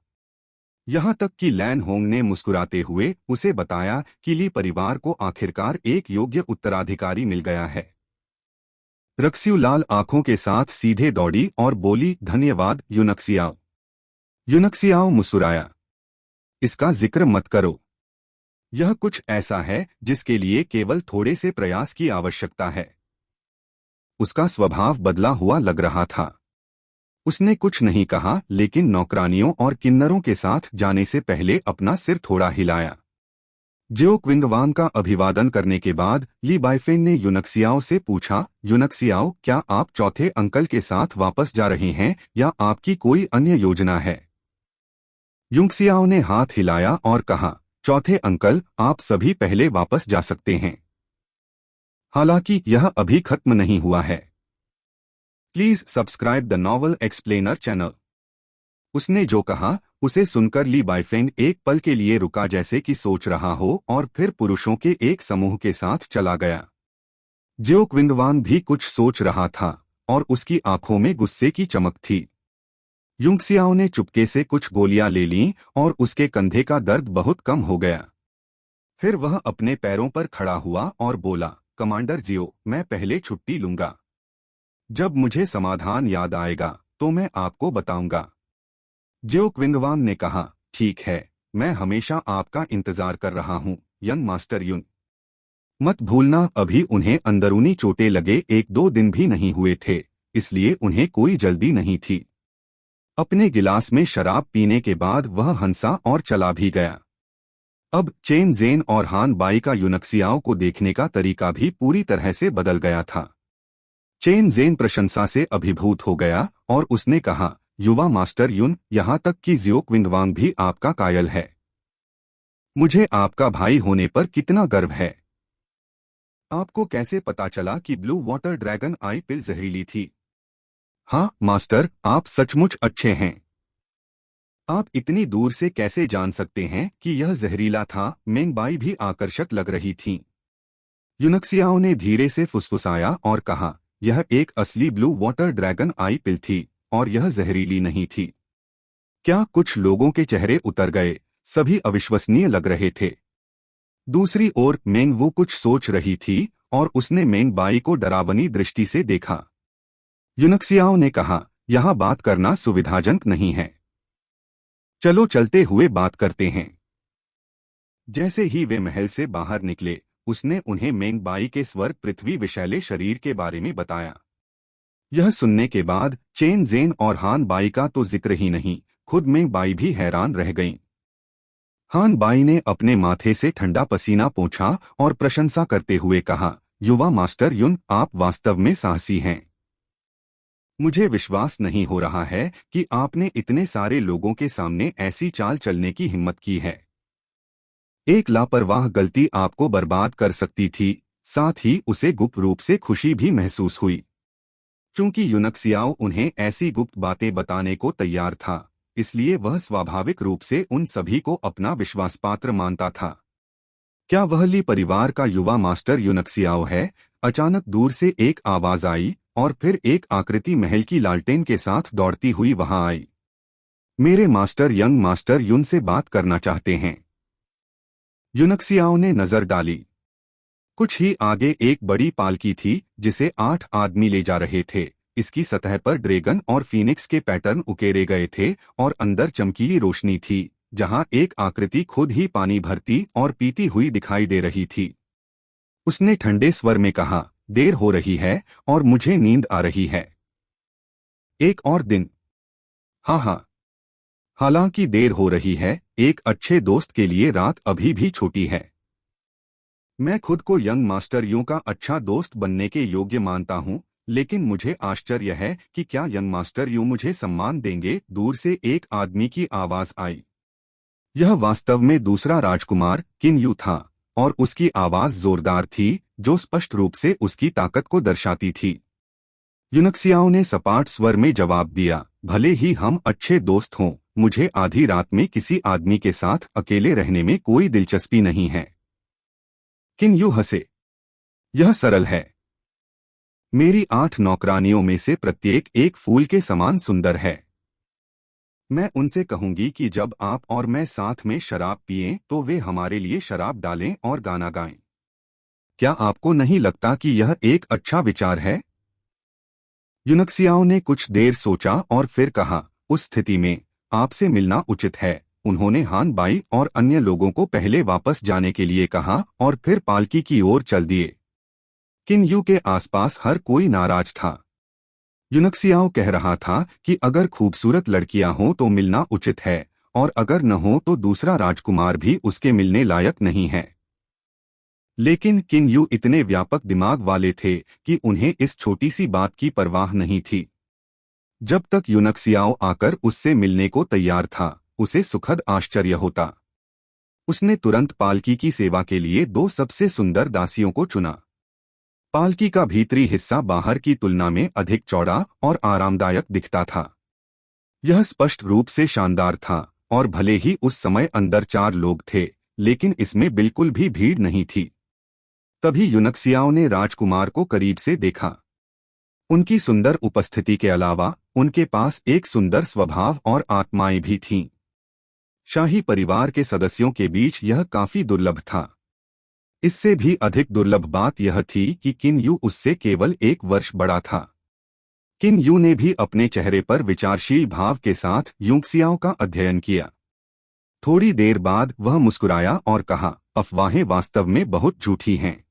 यहाँ तक कि लैन होंग ने मुस्कुराते हुए उसे बताया कि ली परिवार को आखिरकार एक योग्य उत्तराधिकारी मिल गया है। रक्स्यू लाल आंखों के साथ सीधे दौड़ी और बोली, धन्यवाद यूनक्सियाओ। यूनक्सियाओ मुस्कुराया। इसका जिक्र मत करो। यह कुछ ऐसा है जिसके लिए केवल थोड़े से प्रयास की आवश्यकता है। उसका स्वभाव बदला हुआ लग रहा था। उसने कुछ नहीं कहा, लेकिन नौकरानियों और किन्नरों के साथ जाने से पहले अपना सिर थोड़ा हिलाया। जियो क्विंगवांग का अभिवादन करने के बाद ली बाइफेन ने यूनक्सियाओ से पूछा, यूनक्सियाओ, क्या आप चौथे अंकल के साथ वापस जा रहे हैं या आपकी कोई अन्य योजना है? यूनक्सियाओ ने हाथ हिलाया और कहा, चौथे अंकल, आप सभी पहले वापस जा सकते हैं। हालांकि यह अभी खत्म नहीं हुआ है। Please subscribe the novel explainer channel. उसने जो कहा उसे सुनकर ली बाइफेन एक पल के लिए रुका, जैसे कि सोच रहा हो, और फिर पुरुषों के एक समूह के साथ चला गया। जियो क्विंगवांग भी कुछ सोच रहा था और उसकी आंखों में गुस्से की चमक थी। यूनक्सियाओ ने चुपके से कुछ गोलियां ले लीं और उसके कंधे का दर्द बहुत कम हो गया। फिर वह अपने पैरों पर खड़ा हुआ और बोला, कमांडर जियो, मैं पहले छुट्टी लूंगा। जब मुझे समाधान याद आएगा तो मैं आपको बताऊंगा। जियो क्विंगवांग ने कहा, ठीक है, मैं हमेशा आपका इंतजार कर रहा हूं, यंग मास्टर युन। मत भूलना, अभी उन्हें अंदरूनी चोटें लगे 1-2 दिन भी नहीं हुए थे, इसलिए उन्हें कोई जल्दी नहीं थी। अपने गिलास में शराब पीने के बाद वह हंसा और चला भी गया। अब चेन जेन और हान बाई का यूनक्सियाओ को देखने का तरीका भी पूरी तरह से बदल गया था। चेन जेन प्रशंसा से अभिभूत हो गया और उसने कहा, युवा मास्टर युन, यहाँ तक कि जियो क्विंगवांग भी आपका कायल है। मुझे आपका भाई होने पर कितना गर्व है। आपको कैसे पता चला कि ब्लू वाटर ड्रैगन आई पिल जहरीली थी? हाँ मास्टर, आप सचमुच अच्छे हैं। आप इतनी दूर से कैसे जान सकते हैं कि यह जहरीला था? मेंगबाई भी आकर्षक लग रही थीं। यूनक्सियाओ ने धीरे से फुसफुसाया और कहा, यह एक असली ब्लू वाटर ड्रैगन आई पिल थी और यह जहरीली नहीं थी। क्या कुछ लोगों के चेहरे उतर गए, सभी अविश्वसनीय लग रहे थे। दूसरी ओर मेंगवू कुछ सोच रही थी और उसने मेंगबाई को डरावनी दृष्टि से देखा। यूनक्सियाओ ने कहा, यहाँ बात करना सुविधाजनक नहीं है। चलो चलते हुए बात करते हैं। जैसे ही वे महल से बाहर निकले, उसने उन्हें मेंगबाई के स्वर्ग पृथ्वी विशैले शरीर के बारे में बताया। यह सुनने के बाद चेन जेन और हान बाई का तो जिक्र ही नहीं, खुद मेंगबाई भी हैरान रह गईं। हान बाई ने अपने माथे से ठंडा पसीना पोंछा और प्रशंसा करते हुए कहा, युवा मास्टर युन, आप वास्तव में साहसी हैं। मुझे विश्वास नहीं हो रहा है कि आपने इतने सारे लोगों के सामने ऐसी चाल चलने की हिम्मत की है। एक लापरवाह गलती आपको बर्बाद कर सकती थी। साथ ही उसे गुप्त रूप से खुशी भी महसूस हुई, क्योंकि यूनक्सियाओ उन्हें ऐसी गुप्त बातें बताने को तैयार था, इसलिए वह स्वाभाविक रूप से उन सभी को अपना विश्वासपात्र मानता था। क्या वह ली परिवार का युवा मास्टर यूनक्सियाओ है? अचानक दूर से एक आवाज आई और फिर एक आकृति महल की लालटेन के साथ दौड़ती हुई वहां आई। मेरे मास्टर यंग मास्टर युन से बात करना चाहते हैं। यूनक्सियाओ ने नजर डाली। कुछ ही आगे एक बड़ी पालकी थी जिसे 8 आदमी ले जा रहे थे। इसकी सतह पर ड्रैगन और फीनिक्स के पैटर्न उकेरे गए थे और अंदर चमकीली रोशनी थी, जहां एक आकृति खुद ही पानी भरती और पीती हुई दिखाई दे रही थी। उसने ठंडे स्वर में कहा, देर हो रही है और मुझे नींद आ रही है। एक और दिन। हाँ हाँ, हालांकि देर हो रही है, एक अच्छे दोस्त के लिए रात अभी भी छोटी है। मैं खुद को यंग मास्टर यूं का अच्छा दोस्त बनने के योग्य मानता हूं, लेकिन मुझे आश्चर्य है कि क्या यंग मास्टर यूं मुझे सम्मान देंगे। दूर से एक आदमी की आवाज आई। यह वास्तव में दूसरा राजकुमार किन यू था और उसकी आवाज जोरदार थी, जो स्पष्ट रूप से उसकी ताकत को दर्शाती थी। यूनक्सियाओ ने सपाट स्वर में जवाब दिया, भले ही हम अच्छे दोस्त हों, मुझे आधी रात में किसी आदमी के साथ अकेले रहने में कोई दिलचस्पी नहीं है। किन यू हंसे। यह सरल है। मेरी 8 नौकरानियों में से प्रत्येक एक फूल के समान सुंदर है। मैं उनसे कहूंगी कि जब आप और मैं साथ में शराब पिएं तो वे हमारे लिए शराब डालें और गाना गाएं। क्या आपको नहीं लगता कि यह एक अच्छा विचार है? यूनक्सियाओ ने कुछ देर सोचा और फिर कहा, उस स्थिति में आपसे मिलना उचित है। उन्होंने हान बाई और अन्य लोगों को पहले वापस जाने के लिए कहा और फिर पालकी की ओर चल दिए। किन यू के आसपास हर कोई नाराज था। यूनक्सियाओ कह रहा था कि अगर खूबसूरत लड़कियां हों तो मिलना उचित है, और अगर न हो तो दूसरा राजकुमार भी उसके मिलने लायक नहीं है। लेकिन किन यू इतने व्यापक दिमाग वाले थे कि उन्हें इस छोटी सी बात की परवाह नहीं थी। जब तक यूनक्सियाओ आकर उससे मिलने को तैयार था, उसे सुखद आश्चर्य होता। उसने तुरंत पालकी की सेवा के लिए 2 सबसे सुंदर दासियों को चुना। पालकी का भीतरी हिस्सा बाहर की तुलना में अधिक चौड़ा और आरामदायक दिखता था। यह स्पष्ट रूप से शानदार था, और भले ही उस समय अंदर 4 लोग थे, लेकिन इसमें बिल्कुल भी भीड़ नहीं थी। तभी यूनक्सियाओ ने राजकुमार को करीब से देखा। उनकी सुंदर उपस्थिति के अलावा उनके पास एक सुंदर स्वभाव और आत्माएं भी थीं। शाही परिवार के सदस्यों के बीच यह काफी दुर्लभ था। इससे भी अधिक दुर्लभ बात यह थी कि किन यू उससे केवल 1 वर्ष बड़ा था। किन यू ने भी अपने चेहरे पर विचारशील भाव के साथ यूनक्सियाओ का अध्ययन किया। थोड़ी देर बाद वह मुस्कुराया और कहा, अफवाहें वास्तव में बहुत झूठी हैं।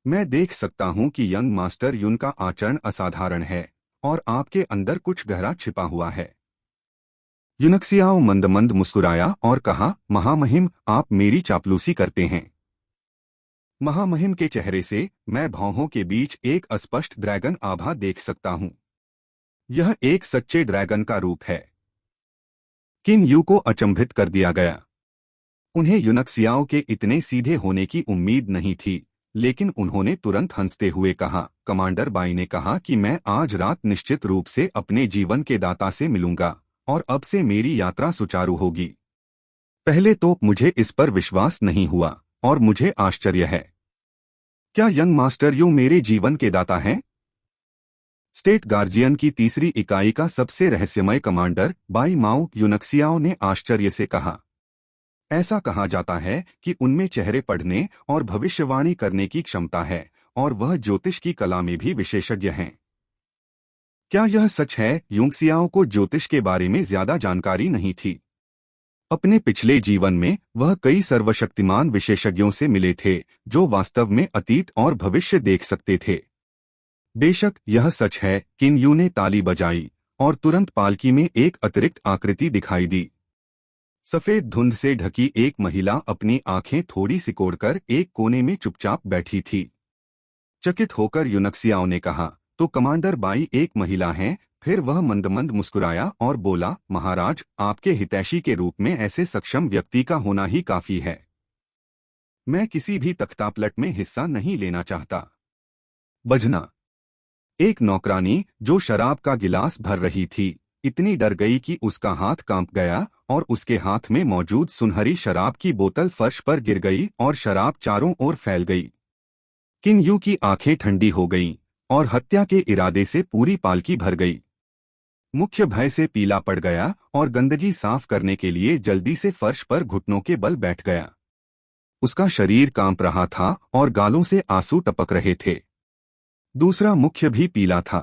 मैं देख सकता हूं कि यंग मास्टर युन का आचरण असाधारण है और आपके अंदर कुछ गहरा छिपा हुआ है। यूनक्सियाओ मंद मंद मुस्कुराया और कहा, महामहिम, आप मेरी चापलूसी करते हैं। महामहिम के चेहरे से मैं भौहों के बीच एक अस्पष्ट ड्रैगन आभा देख सकता हूं। यह एक सच्चे ड्रैगन का रूप है। किन यू को अचंभित कर दिया गया। उन्हें यूनक्सियाओ के इतने सीधे होने की उम्मीद नहीं थी, लेकिन उन्होंने तुरंत हंसते हुए कहा, कमांडर बाई ने कहा कि मैं आज रात निश्चित रूप से अपने जीवन के दाता से मिलूंगा, और अब से मेरी यात्रा सुचारू होगी। पहले तो मुझे इस पर विश्वास नहीं हुआ, और मुझे आश्चर्य है। क्या यंग मास्टर यू मेरे जीवन के दाता हैं? स्टेट गार्जियन की तीसरी इकाई का सबसे रहस्यमय कमांडर बाई माओ यूनक्सियाओ ने आश्चर्य से कहा। ऐसा कहा जाता है कि उनमें चेहरे पढ़ने और भविष्यवाणी करने की क्षमता है, और वह ज्योतिष की कला में भी विशेषज्ञ हैं। क्या यह सच है? यूनक्सियाओ को ज्योतिष के बारे में ज्यादा जानकारी नहीं थी। अपने पिछले जीवन में वह कई सर्वशक्तिमान विशेषज्ञों से मिले थे, जो वास्तव में अतीत और भविष्य देख सकते थे। बेशक यह सच है। किन यू ने ताली बजाई और तुरंत पालकी में एक अतिरिक्त आकृति दिखाई दी। सफेद धुंध से ढकी एक महिला अपनी आंखें थोड़ी सिकोड़कर एक कोने में चुपचाप बैठी थी। चकित होकर यूनक्सियाओ ने कहा, तो कमांडर बाई एक महिला हैं? फिर वह मंद-मंद मुस्कुराया और बोला, महाराज, आपके हितैषी के रूप में ऐसे सक्षम व्यक्ति का होना ही काफी है। मैं किसी भी तख्तापलट में हिस्सा नहीं लेना चाहता। बजना। एक नौकरानी जो शराब का गिलास भर रही थी, इतनी डर गई कि उसका हाथ कांप गया और उसके हाथ में मौजूद सुनहरी शराब की बोतल फर्श पर गिर गई और शराब चारों ओर फैल गई। किन यू की आंखें ठंडी हो गईं और हत्या के इरादे से पूरी पालकी भर गई। मुख्य भय से पीला पड़ गया और गंदगी साफ करने के लिए जल्दी से फर्श पर घुटनों के बल बैठ गया। उसका शरीर कांप रहा था और गालों से आंसू टपक रहे थे। दूसरा मुख्य भी पीला था।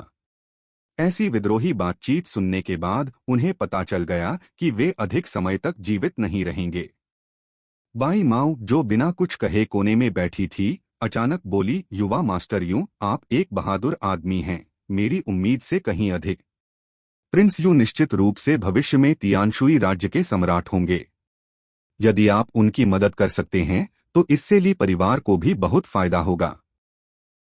ऐसी विद्रोही बातचीत सुनने के बाद उन्हें पता चल गया कि वे अधिक समय तक जीवित नहीं रहेंगे। बाई माऊ, जो बिना कुछ कहे कोने में बैठी थी, अचानक बोली, युवा मास्टर यू, आप एक बहादुर आदमी हैं, मेरी उम्मीद से कहीं अधिक। प्रिंस यू निश्चित रूप से भविष्य में तियानशुई राज्य के सम्राट होंगे। यदि आप उनकी मदद कर सकते हैं तो इससे ली परिवार को भी बहुत फायदा होगा।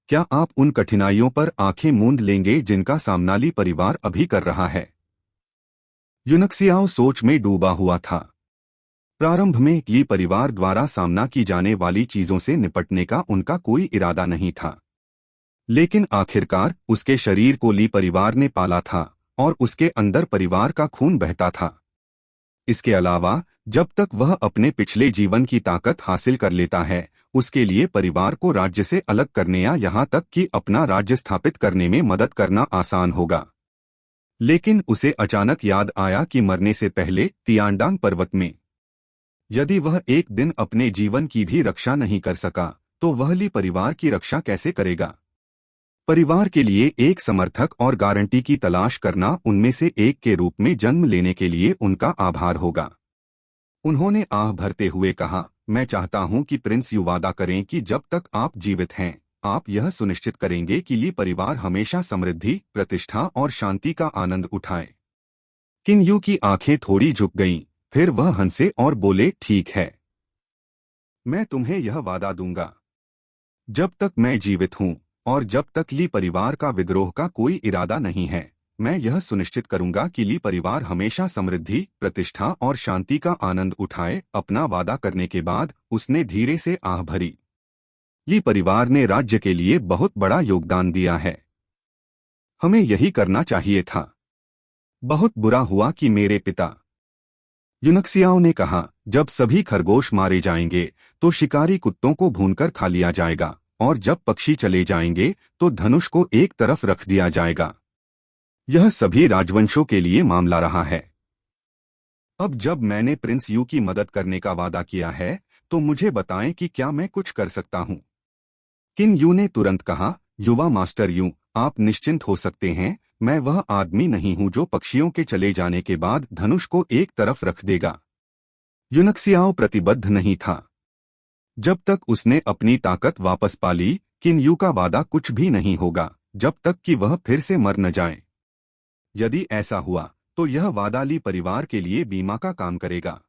क्या आप उन कठिनाइयों पर आंखें मूंद लेंगे जिनका सामना ली परिवार अभी कर रहा है? यूनक्सियाओ सोच में डूबा हुआ था। प्रारंभ में ली परिवार द्वारा सामना की जाने वाली चीजों से निपटने का उनका कोई इरादा नहीं था, लेकिन आखिरकार उसके शरीर को ली परिवार ने पाला था और उसके अंदर परिवार का खून बहता था। इसके अलावा जब तक वह अपने पिछले जीवन की ताकत हासिल कर लेता है, उसके लिए परिवार को राज्य से अलग करने या यहाँ तक कि अपना राज्य स्थापित करने में मदद करना आसान होगा। लेकिन उसे अचानक याद आया कि मरने से पहले तियानडांग पर्वत में यदि वह एक दिन अपने जीवन की भी रक्षा नहीं कर सका तो वह ली परिवार की रक्षा कैसे करेगा? परिवार के लिए एक समर्थक और गारंटी की तलाश करना उनमें से एक के रूप में जन्म लेने के लिए उनका आभार होगा। उन्होंने आह भरते हुए कहा, मैं चाहता हूं कि प्रिंस यू वादा करें कि जब तक आप जीवित हैं, आप यह सुनिश्चित करेंगे कि ली परिवार हमेशा समृद्धि, प्रतिष्ठा और शांति का आनंद उठाए। किन यू की आंखें थोड़ी झुक गईं, फिर वह हंसे और बोले, ठीक है, मैं तुम्हें यह वादा दूंगा। जब तक मैं जीवित हूं और जब तक ली परिवार का विद्रोह का कोई इरादा नहीं है, मैं यह सुनिश्चित करूंगा कि ली परिवार हमेशा समृद्धि, प्रतिष्ठा और शांति का आनंद उठाए। अपना वादा करने के बाद उसने धीरे से आह भरी। ली परिवार ने राज्य के लिए बहुत बड़ा योगदान दिया है। हमें यही करना चाहिए था। बहुत बुरा हुआ कि मेरे पिता। यूनक्सियाओ ने कहा, जब सभी खरगोश मारे जाएंगे तो शिकारी कुत्तों को भूनकर खा लिया जाएगा और जब पक्षी चले जाएंगे तो धनुष को एक तरफ रख दिया जाएगा। यह सभी राजवंशों के लिए मामला रहा है। अब जब मैंने प्रिंस यू की मदद करने का वादा किया है तो मुझे बताएं कि क्या मैं कुछ कर सकता हूं। किन यू ने तुरंत कहा, युवा मास्टर यू, आप निश्चिंत हो सकते हैं, मैं वह आदमी नहीं हूं जो पक्षियों के चले जाने के बाद धनुष को एक तरफ रख देगा। यूनक्सियाओ प्रतिबद्ध नहीं था। जब तक उसने अपनी ताकत वापस पा ली, किन यू का वादा कुछ भी नहीं होगा जब तक कि वह फिर से मर न जाए। यदि ऐसा हुआ तो यह वादा ली परिवार के लिए बीमा का काम करेगा।